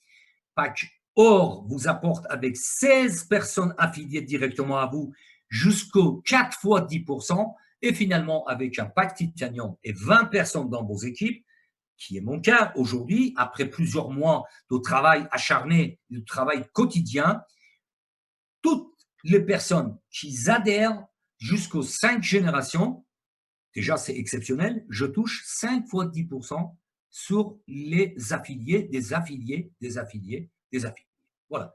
Pack or vous apporte avec 16 personnes affiliées directement à vous jusqu'aux 4 fois 10%. Et finalement, avec un pack titanium et 20 personnes dans vos équipes, qui est mon cas aujourd'hui, après plusieurs mois de travail acharné, de travail quotidien, toutes les personnes qui adhèrent jusqu'aux 5 générations, déjà c'est exceptionnel, je touche 5 fois 10% sur les affiliés, des affiliés, des affiliés, des affiliés. Voilà.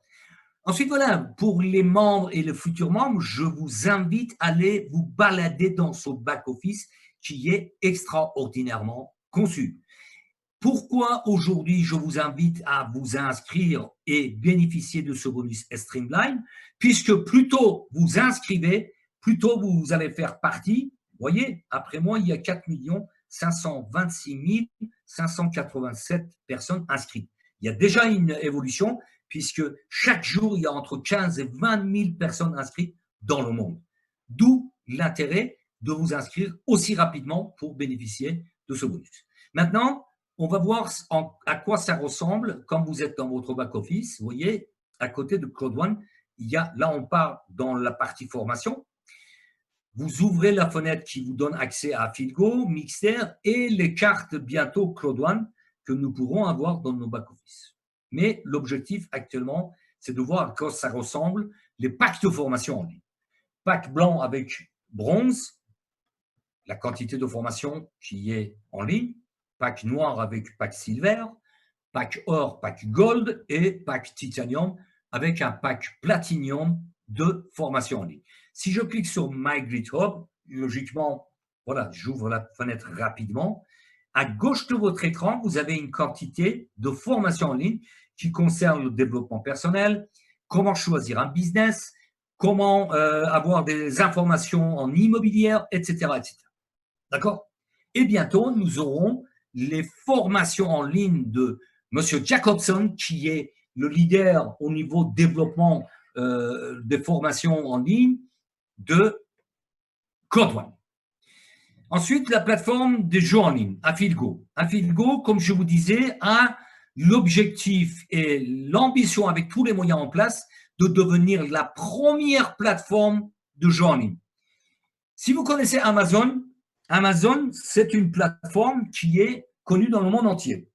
Ensuite, voilà, pour les membres et les futurs membres, je vous invite à aller vous balader dans ce back-office qui est extraordinairement conçu. Pourquoi aujourd'hui je vous invite à vous inscrire et bénéficier de ce bonus Streamline? Puisque plus tôt vous inscrivez, plus tôt vous allez faire partie. Vous voyez, après moi, il y a 4 526 587 personnes inscrites. Il y a déjà une évolution puisque chaque jour, il y a entre 15 et 20 000 personnes inscrites dans le monde. D'où l'intérêt de vous inscrire aussi rapidement pour bénéficier de ce bonus. Maintenant, on va voir à quoi ça ressemble quand vous êtes dans votre back-office. Vous voyez, à côté de Claude One, il y a, là, on part dans la partie formation. Vous ouvrez la fenêtre qui vous donne accès à Filgo, Mixer et les cartes bientôt Claude One que nous pourrons avoir dans nos back-office. Mais l'objectif actuellement, c'est de voir à quoi ça ressemble les packs de formation en ligne. Pack blanc avec bronze, la quantité de formation qui est en ligne, pack noir avec pack silver, pack or, pack gold et pack titanium avec un pack platinum de formation en ligne. Si je clique sur My GitHub, logiquement, voilà, j'ouvre la fenêtre rapidement. À gauche de votre écran, vous avez une quantité de formations en ligne qui concerne le développement personnel, comment choisir un business, comment avoir des informations en immobilière, etc., etc. D'accord? Et bientôt, nous aurons les formations en ligne de M. Jacobson, qui est le leader au niveau développement des formations en ligne de Code One. Ensuite, la plateforme des jeux en ligne, Affilgo. Affilgo, comme je vous disais, a l'objectif et l'ambition, avec tous les moyens en place, de devenir la première plateforme de jeux en ligne. Si vous connaissez Amazon, Amazon, c'est une plateforme qui est connue dans le monde entier.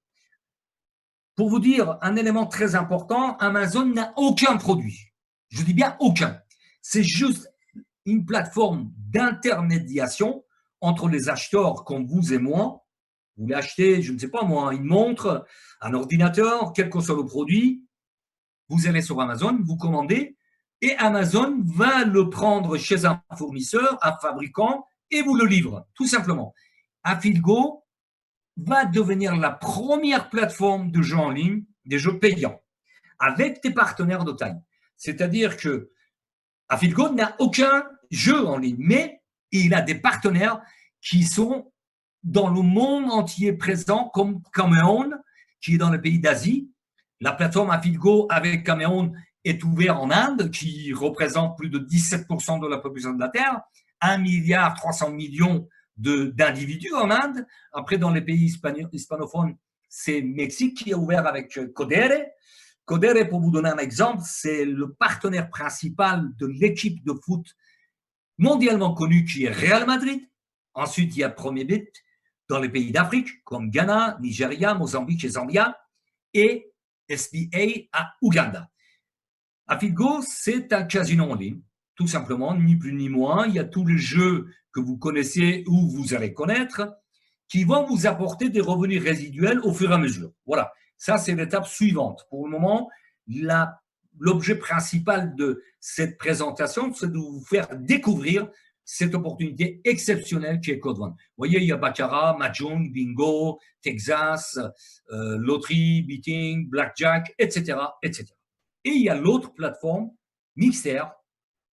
Pour vous dire un élément très important, Amazon n'a aucun produit. Je dis bien aucun. C'est juste une plateforme d'intermédiation entre les acheteurs comme vous et moi. Vous voulez acheter, je ne sais pas moi, une montre, un ordinateur, quel que soit le produit, vous allez sur Amazon, vous commandez, et Amazon va le prendre chez un fournisseur, un fabricant, et vous le livre, tout simplement. Affilgo va devenir la première plateforme de jeux en ligne, des jeux payants, avec des partenaires de taille. C'est-à-dire que Affilgo n'a aucun jeu en ligne, mais il a des partenaires qui sont dans le monde entier présents, comme Cameroun, qui est dans le pays d'Asie. La plateforme Affilgo avec Cameroun est ouverte en Inde, qui représente plus de 17% de la population de la Terre, 1,3 milliard d'individus en Inde. Après, dans les pays hispanophones, c'est Mexique qui est ouvert avec Codere. Codere, pour vous donner un exemple, c'est le partenaire principal de l'équipe de foot mondialement connue qui est Real Madrid. Ensuite, il y a Premier Bit dans les pays d'Afrique, comme Ghana, Nigeria, Mozambique et Zambia, et SBA à Ouganda. Affilgo, c'est un casino en ligne, tout simplement, ni plus ni moins. Il y a tous les jeux que vous connaissez ou vous allez connaître qui vont vous apporter des revenus résiduels au fur et à mesure. Voilà, ça c'est l'étape suivante. Pour le moment, l'objet principal de cette présentation, c'est de vous faire découvrir cette opportunité exceptionnelle qui est Code One. Vous voyez, il y a Baccarat, Mahjong, Bingo, Texas, loterie, betting, blackjack, etc., etc. Et il y a l'autre plateforme, Mixer,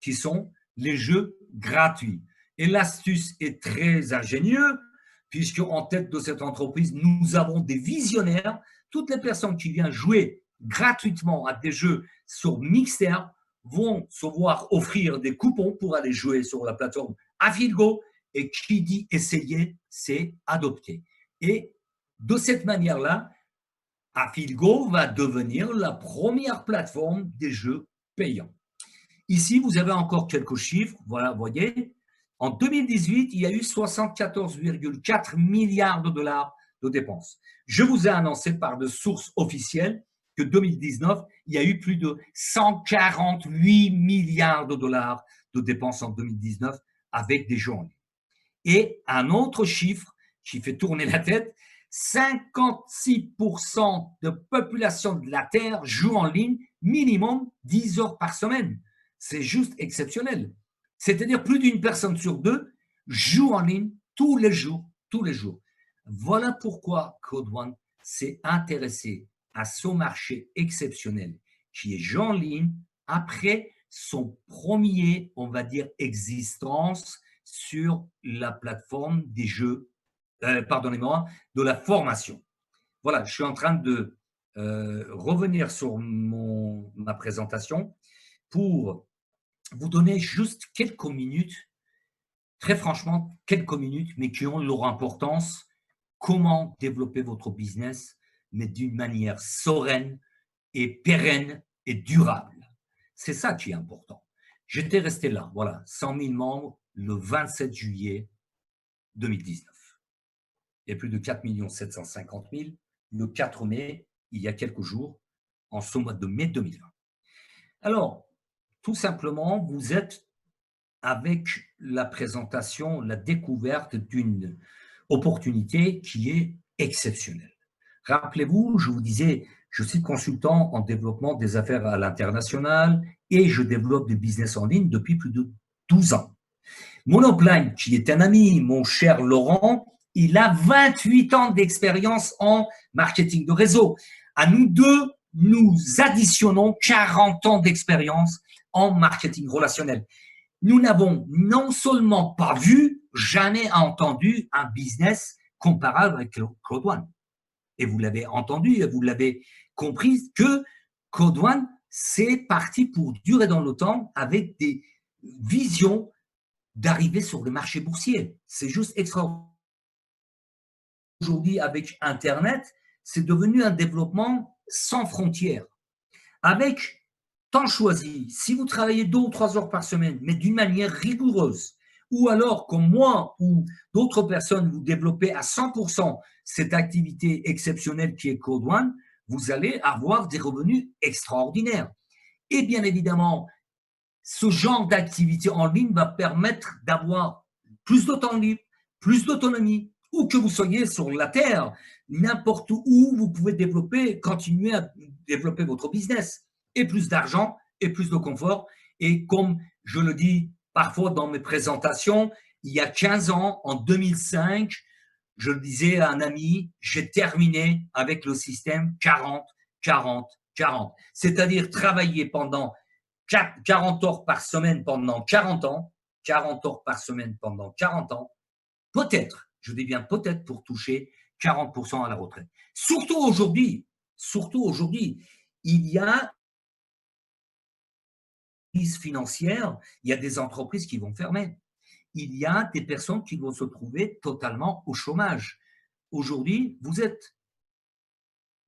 qui sont les jeux gratuits. Et l'astuce est très ingénieuse, puisque en tête de cette entreprise, nous avons des visionnaires. Toutes les personnes qui viennent jouer gratuitement à des jeux sur Mixer vont se voir offrir des coupons pour aller jouer sur la plateforme Affilgo. Et qui dit essayer, c'est adopter. Et de cette manière-là, Affilgo va devenir la première plateforme des jeux payants. Ici, vous avez encore quelques chiffres. Voilà, vous voyez. En 2018, il y a eu 74,4 milliards de dollars de dépenses. Je vous ai annoncé par de sources officielles que 2019, il y a eu plus de 148 milliards de dollars de dépenses en 2019 avec des jeux en ligne. Et un autre chiffre qui fait tourner la tête, 56% de population de la Terre joue en ligne minimum 10 heures par semaine. C'est juste exceptionnel. C'est-à-dire plus d'une personne sur deux joue en ligne tous les jours, tous les jours. Voilà pourquoi Code One s'est intéressé à ce marché exceptionnel qui est jeu en ligne après son premier, on va dire, existence sur la plateforme des jeux, pardonnez-moi, de la formation. Voilà, je suis en train de revenir sur ma présentation pour vous donner juste quelques minutes, très franchement, quelques minutes, mais qui ont leur importance. Comment développer votre business, mais d'une manière sereine et pérenne et durable. C'est ça qui est important. J'étais resté là, voilà, 100 000 membres le 27 juillet 2019. Il y a plus de 4 750 000. Le 4 mai, il y a quelques jours, en ce mois de mai 2020. Alors, tout simplement, vous êtes avec la présentation, la découverte d'une opportunité qui est exceptionnelle. Rappelez-vous, je vous disais, je suis consultant en développement des affaires à l'international et je développe du business en ligne depuis plus de 12 ans. Mon upline, qui est un ami, mon cher Laurent, il a 28 ans d'expérience en marketing de réseau. À nous deux, nous additionnons 40 ans d'expérience en marketing relationnel. Nous n'avons non seulement pas vu, jamais entendu un business comparable avec Code One. Et vous l'avez entendu et vous l'avez compris que Code One, c'est parti pour durer dans le temps avec des visions d'arriver sur le marché boursier. C'est juste extraordinaire. Aujourd'hui, avec Internet, c'est devenu un développement sans frontières. Avec temps choisi, si vous travaillez 2 ou 3 heures par semaine, mais d'une manière rigoureuse, ou alors comme moi ou d'autres personnes, vous développez à 100% cette activité exceptionnelle qui est Code One, vous allez avoir des revenus extraordinaires. Et bien évidemment, ce genre d'activité en ligne va permettre d'avoir plus de temps libre, plus d'autonomie, où que vous soyez sur la Terre, n'importe où vous pouvez développer, continuer à développer votre business, et plus d'argent, et plus de confort. Et comme je le dis parfois dans mes présentations, il y a 15 ans, en 2005, je le disais à un ami, j'ai terminé avec le système 40, 40, 40. C'est-à-dire travailler pendant 40 heures par semaine pendant 40 ans, 40 heures par semaine pendant 40 ans, peut-être, je dis bien peut-être pour toucher 40% à la retraite. Surtout aujourd'hui, il y a une crise financière, il y a des entreprises qui vont fermer. Il y a des personnes qui vont se trouver totalement au chômage. Aujourd'hui, vous êtes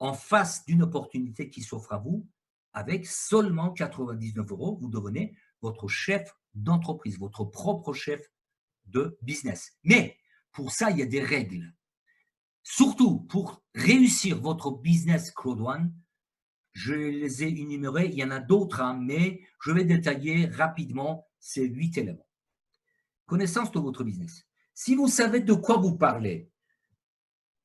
en face d'une opportunité qui s'offre à vous. Avec seulement 99 €, vous devenez votre chef d'entreprise, votre propre chef de business. Mais pour ça, il y a des règles. Surtout pour réussir votre business Code One, je les ai énumérés, il y en a d'autres, mais je vais détailler rapidement ces 8 éléments. Connaissance de votre business. Si vous savez de quoi vous parlez,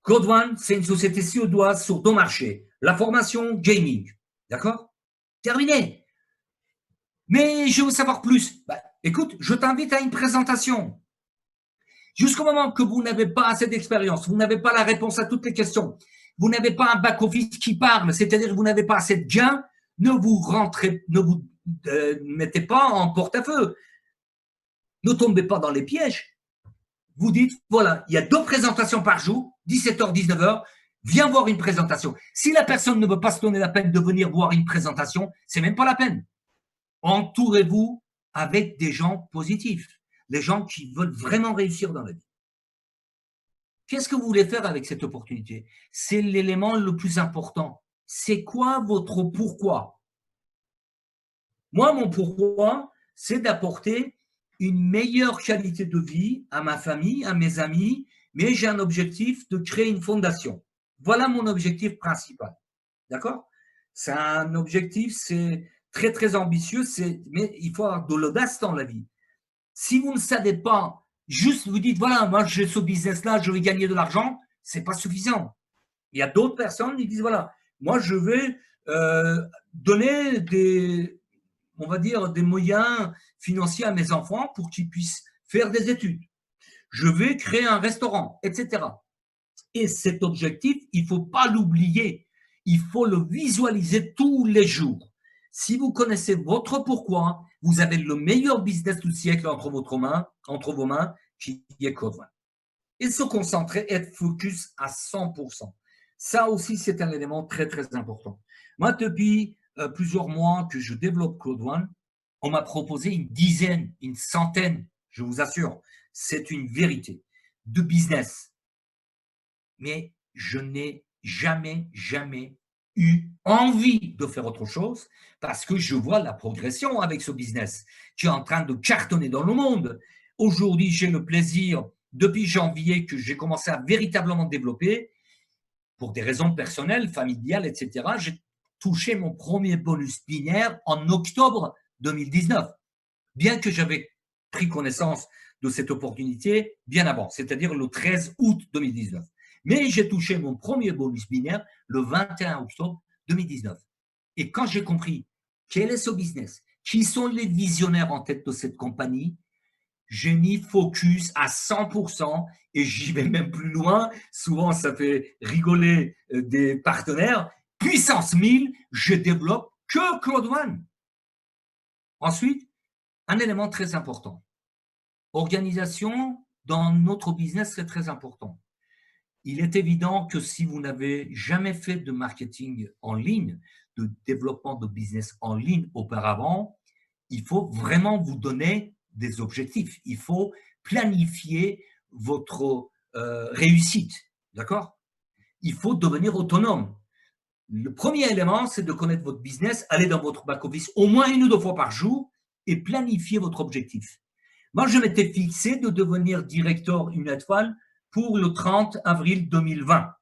Code One, c'est une société suédoise sur 2 marchés, la formation gaming. D'accord? Terminé. Mais je veux savoir plus. Écoute, je t'invite à une présentation. Jusqu'au moment que vous n'avez pas assez d'expérience, vous n'avez pas la réponse à toutes les questions, vous n'avez pas un back-office qui parle, c'est-à-dire que vous n'avez pas assez de gains, ne vous mettez pas en porte-à-feu. Ne tombez pas dans les pièges. Vous dites, voilà, il y a 2 présentations par jour, 17h, 19h, viens voir une présentation. Si la personne ne veut pas se donner la peine de venir voir une présentation, c'est même pas la peine. Entourez-vous avec des gens positifs, des gens qui veulent vraiment réussir dans la vie. Qu'est-ce que vous voulez faire avec cette opportunité? C'est l'élément le plus important. C'est quoi votre pourquoi? Moi, mon pourquoi, c'est d'apporter une meilleure qualité de vie à ma famille, à mes amis, mais j'ai un objectif de créer une fondation. Voilà mon objectif principal. D'accord? C'est un objectif, c'est très, très ambitieux, mais il faut avoir de l'audace dans la vie. Si vous ne savez pas, juste vous dites, voilà, moi j'ai ce business-là, je vais gagner de l'argent, ce n'est pas suffisant. Il y a d'autres personnes qui disent, voilà, moi je vais donner on va dire, des moyens financiers à mes enfants pour qu'ils puissent faire des études. Je vais créer un restaurant, etc. Et cet objectif, il ne faut pas l'oublier. Il faut le visualiser tous les jours. Si vous connaissez votre pourquoi, vous avez le meilleur business du siècle entre vos mains, qui est Code One. Et se concentrer, être focus à 100%. Ça aussi, c'est un élément très, très important. Moi, depuis plusieurs mois que je développe Code One, on m'a proposé une dizaine, une centaine, je vous assure, c'est une vérité, de business. Mais je n'ai jamais eu envie de faire autre chose parce que je vois la progression avec ce business qui est en train de cartonner dans le monde. Aujourd'hui, j'ai le plaisir, depuis janvier, que j'ai commencé à véritablement développer, pour des raisons personnelles, familiales, etc., j'ai touché mon premier bonus binaire en octobre 2019, bien que j'avais pris connaissance de cette opportunité bien avant, c'est-à-dire le 13 août 2019. Mais j'ai touché mon premier bonus binaire le 21 octobre 2019. Et quand j'ai compris quel est ce business, qui sont les visionnaires en tête de cette compagnie, j'ai mis focus à 100% et j'y vais même plus loin. Souvent, ça fait rigoler des partenaires. Puissance 1000, je développe que Claude One. Ensuite, un élément très important. Organisation dans notre business, c'est très important. Il est évident que si vous n'avez jamais fait de marketing en ligne, de développement de business en ligne auparavant, il faut vraiment vous donner des objectifs. Il faut planifier votre réussite, d'accord? Il faut devenir autonome. Le premier élément, c'est de connaître votre business, aller dans votre back-office au moins 1 ou 2 fois par jour et planifier votre objectif. Moi, je m'étais fixé de devenir directeur une étoile pour le 30 avril 2020.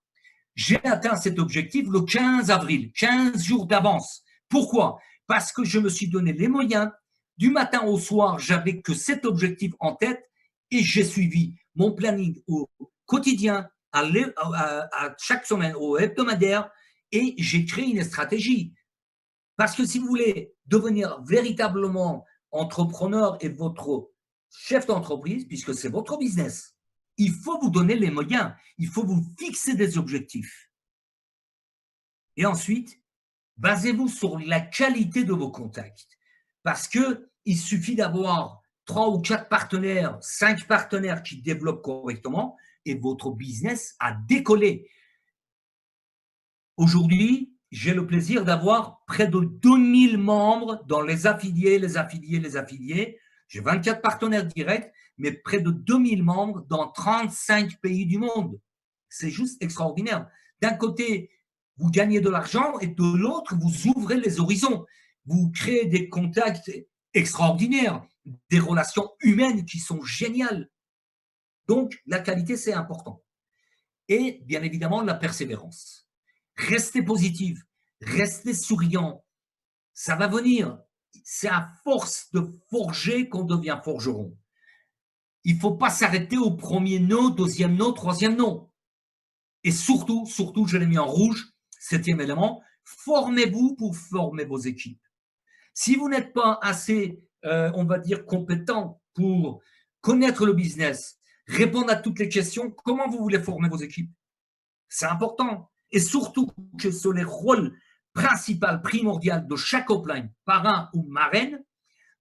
J'ai atteint cet objectif le 15 avril, 15 jours d'avance. Pourquoi? Parce que je me suis donné les moyens. Du matin au soir, j'avais que cet objectif en tête et j'ai suivi mon planning au quotidien, à chaque semaine, au hebdomadaire, et j'ai créé une stratégie. Parce que si vous voulez devenir véritablement entrepreneur et votre chef d'entreprise, puisque c'est votre business, il faut vous donner les moyens, il faut vous fixer des objectifs. Et ensuite, basez-vous sur la qualité de vos contacts. Parce qu'il suffit d'avoir 3 ou 4 partenaires, 5 partenaires qui développent correctement et votre business a décollé. Aujourd'hui, j'ai le plaisir d'avoir près de 2000 membres dans les affiliés. J'ai 24 partenaires directs, mais près de 2000 membres dans 35 pays du monde. C'est juste extraordinaire. D'un côté, vous gagnez de l'argent et de l'autre, vous ouvrez les horizons. Vous créez des contacts extraordinaires, des relations humaines qui sont géniales. Donc, la qualité, c'est important. Et bien évidemment, la persévérance. Restez positif, restez souriant. Ça va venir. C'est à force de forger qu'on devient forgeron. Il ne faut pas s'arrêter au premier non, deuxième non, troisième non. Et surtout, je l'ai mis en rouge, 7e élément, formez-vous pour former vos équipes. Si vous n'êtes pas assez, on va dire, compétent pour connaître le business, répondre à toutes les questions, comment vous voulez former vos équipes? C'est important. Et surtout que sur les rôles principaux, primordiaux de chaque upline, parrain ou marraine,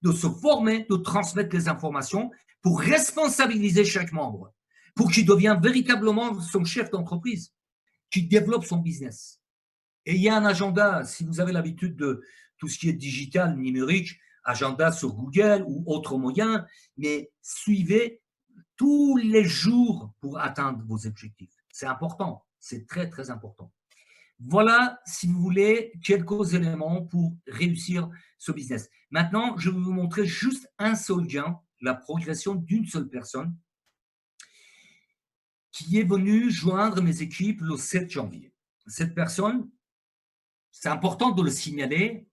de se former, de transmettre les informations pour responsabiliser chaque membre, pour qu'il devienne véritablement son chef d'entreprise, qu'il développe son business. Et il y a un agenda, si vous avez l'habitude de tout ce qui est digital, numérique, agenda sur Google ou autre moyen, mais suivez tous les jours pour atteindre vos objectifs. C'est important, c'est très, très important. Voilà, si vous voulez, quelques éléments pour réussir ce business. Maintenant, je vais vous montrer juste un seul gain, la progression d'une seule personne qui est venue joindre mes équipes le 7 janvier. Cette personne, c'est important de le signaler,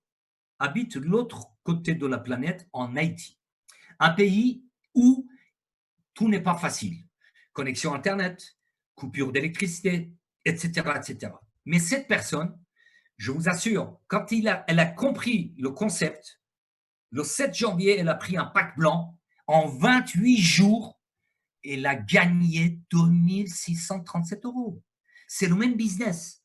habite de l'autre côté de la planète, en Haïti. Un pays où tout n'est pas facile. Connexion Internet, coupure d'électricité, etc., etc. Mais cette personne, je vous assure, quand elle a compris le concept, le 7 janvier, elle a pris un pack blanc. En 28 jours, elle a gagné 2637 €. C'est le même business.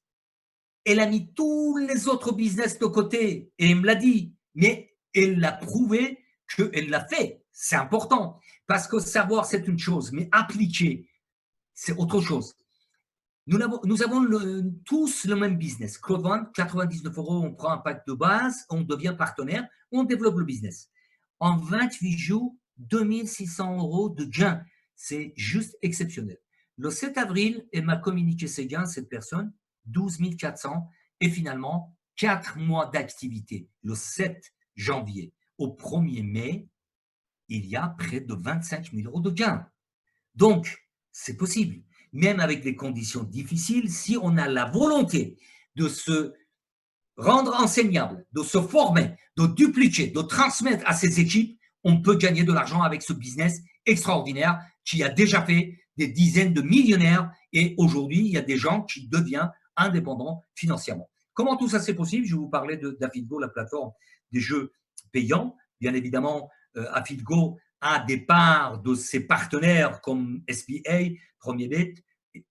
Elle a mis tous les autres business de côté et elle me l'a dit. Mais elle a prouvé qu'elle l'a fait. C'est important. Parce que savoir, c'est une chose, mais appliquer, c'est autre chose. Nous avons tous le même business. Claude One, 99 €, on prend un pack de base, on devient partenaire, on développe le business. En 28 jours, 2600 € de gains. C'est juste exceptionnel. Le 7 avril, elle m'a communiqué ses gains, cette personne, 12 400, et finalement, 4 mois d'activité. Le 7 janvier au 1er mai, il y a près de 25 000 € de gains. Donc, c'est possible. Même avec des conditions difficiles, si on a la volonté de se rendre enseignable, de se former, de dupliquer, de transmettre à ses équipes, on peut gagner de l'argent avec ce business extraordinaire qui a déjà fait des dizaines de millionnaires et aujourd'hui, il y a des gens qui deviennent indépendants financièrement. Comment tout ça c'est possible? Je vais vous parler d'Afidgo, la plateforme des jeux payants. Bien évidemment, Afidgo a des parts de ses partenaires comme SBA, Premier Bet,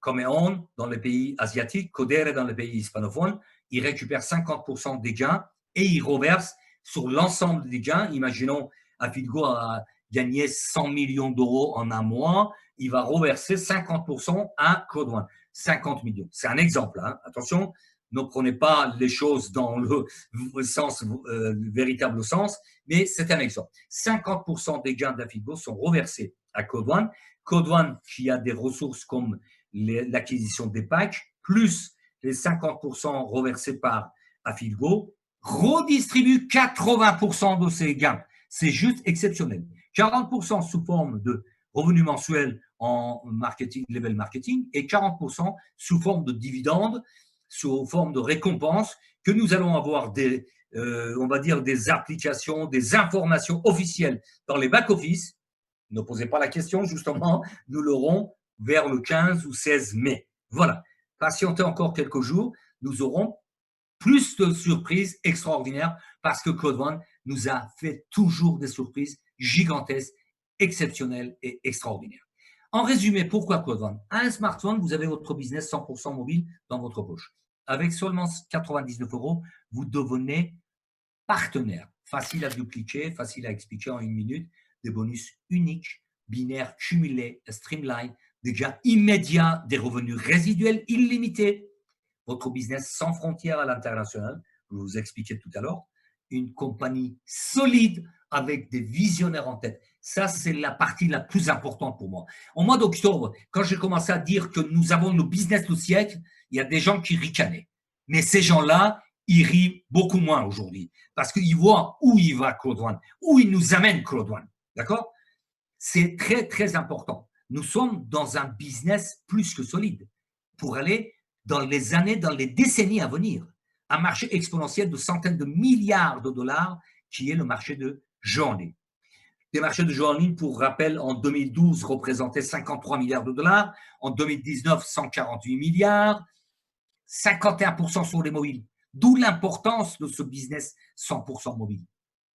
Comeon dans les pays asiatiques, Codere dans les pays hispanophones. Il récupère 50% des gains et il reverse sur l'ensemble des gains. Imaginons, Afidgo a gagné 100 millions d'euros en un mois. Il va reverser 50% à Code One. 50 millions. C'est un exemple. Hein. Attention, ne prenez pas les choses dans le sens, véritable sens, mais c'est un exemple. 50% des gains d'Afidgo sont reversés à Code One. Code One qui a des ressources comme l'acquisition des packs, plus les 50% reversés par Afidgo, redistribue 80% de ces gains. C'est juste exceptionnel. 40% sous forme de revenus mensuels en marketing, level marketing, et 40% sous forme de dividendes, sous forme de récompenses, que nous allons avoir des, on va dire, des applications, des informations officielles dans les back-office. Ne posez pas la question, justement, nous l'aurons vers le 15 ou 16 mai. Voilà. Patientez encore quelques jours, nous aurons plus de surprises extraordinaires parce que Code One nous a fait toujours des surprises gigantesques, exceptionnelles et extraordinaires. En résumé, pourquoi Code One? À un smartphone, vous avez votre business 100% mobile dans votre poche. Avec seulement 99 €, vous devenez partenaire. Facile à dupliquer, facile à expliquer en une minute, des bonus uniques, binaires, cumulés, streamline, des gains immédiats, des revenus résiduels illimités, votre business sans frontières à l'international, je vous expliquais tout à l'heure, une compagnie solide avec des visionnaires en tête. Ça, c'est la partie la plus importante pour moi. Au mois d'octobre, quand j'ai commencé à dire que nous avons le business du siècle, il y a des gens qui ricanaient. Mais ces gens-là, ils rient beaucoup moins aujourd'hui parce qu'ils voient où il va Code One, où il nous amène Code One. D'accord? C'est très, très important. Nous sommes dans un business plus que solide pour aller dans les années, dans les décennies à venir. Un marché exponentiel de centaines de milliards de dollars qui est le marché de jeux en ligne. Les marchés de jeux en ligne, pour rappel, en 2012 représentaient 53 milliards de dollars, en 2019 148 milliards, 51% sur les mobiles. D'où l'importance de ce business 100% mobile.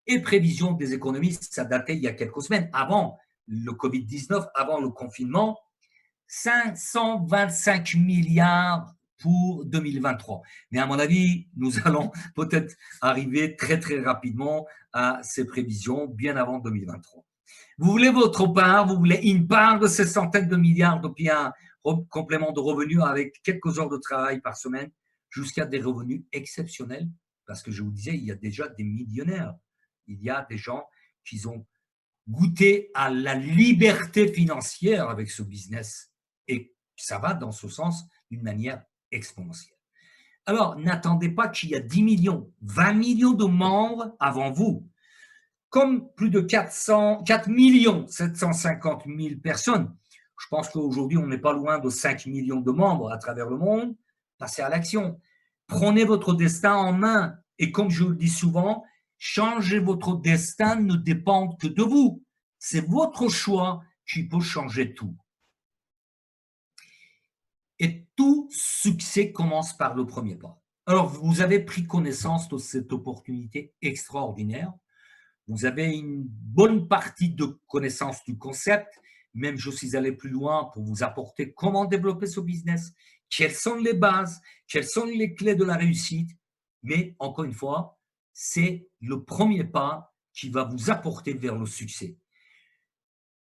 Et prévision des économistes, ça datait il y a quelques semaines, avant le Covid-19, avant le confinement, 525 milliards pour 2023. Mais à mon avis, nous allons peut-être arriver très, très rapidement à ces prévisions, bien avant 2023. Vous voulez votre part, vous voulez une part de ces centaines de milliards, depuis un complément de revenus avec quelques heures de travail par semaine, jusqu'à des revenus exceptionnels, parce que je vous disais, il y a déjà des millionnaires. Il y a des gens qui ont goûté à la liberté financière avec ce business. Et ça va dans ce sens d'une manière exponentielle. Alors, n'attendez pas qu'il y a 10 millions, 20 millions de membres avant vous. Comme plus de 4 750 000 personnes, je pense qu'aujourd'hui, on n'est pas loin de 5 millions de membres à travers le monde. Passez à l'action. Prenez votre destin en main. Et comme je le dis souvent, changer votre destin ne dépend que de vous. C'est votre choix qui peut changer tout. Et tout succès commence par le premier pas. Alors, vous avez pris connaissance de cette opportunité extraordinaire. Vous avez une bonne partie de connaissance du concept. Même je suis allé plus loin pour vous apporter comment développer ce business, quelles sont les bases, quelles sont les clés de la réussite. Mais encore une fois, c'est le premier pas qui va vous apporter vers le succès.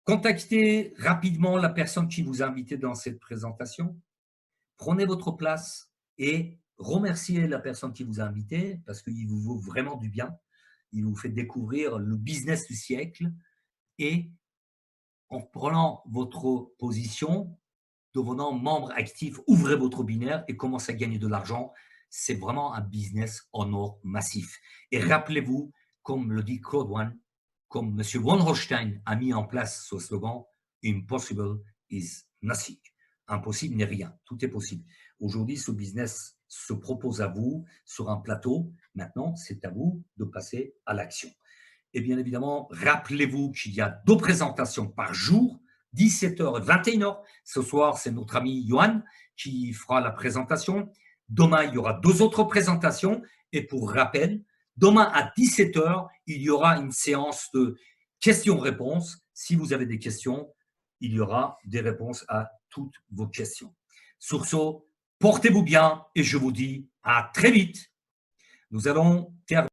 Contactez rapidement la personne qui vous a invité dans cette présentation. Prenez votre place et remerciez la personne qui vous a invité parce qu'il vous vaut vraiment du bien. Il vous fait découvrir le business du siècle et en prenant votre position, devenant membre actif, ouvrez votre binaire et commencez à gagner de l'argent. C'est vraiment un business en or massif. Et rappelez-vous, comme le dit Code One, comme M. Von Holstein a mis en place ce slogan, Impossible is nothing. Impossible n'est rien, tout est possible. Aujourd'hui, ce business se propose à vous sur un plateau. Maintenant, c'est à vous de passer à l'action. Et bien évidemment, rappelez-vous qu'il y a 2 présentations par jour, 17h et 21h. Ce soir, c'est notre ami Johan qui fera la présentation. Demain, il y aura 2 autres présentations. Et pour rappel, demain à 17h, il y aura une séance de questions-réponses. Si vous avez des questions, il y aura des réponses à toutes vos questions. Sur ce, portez-vous bien et je vous dis à très vite. Nous allons terminer.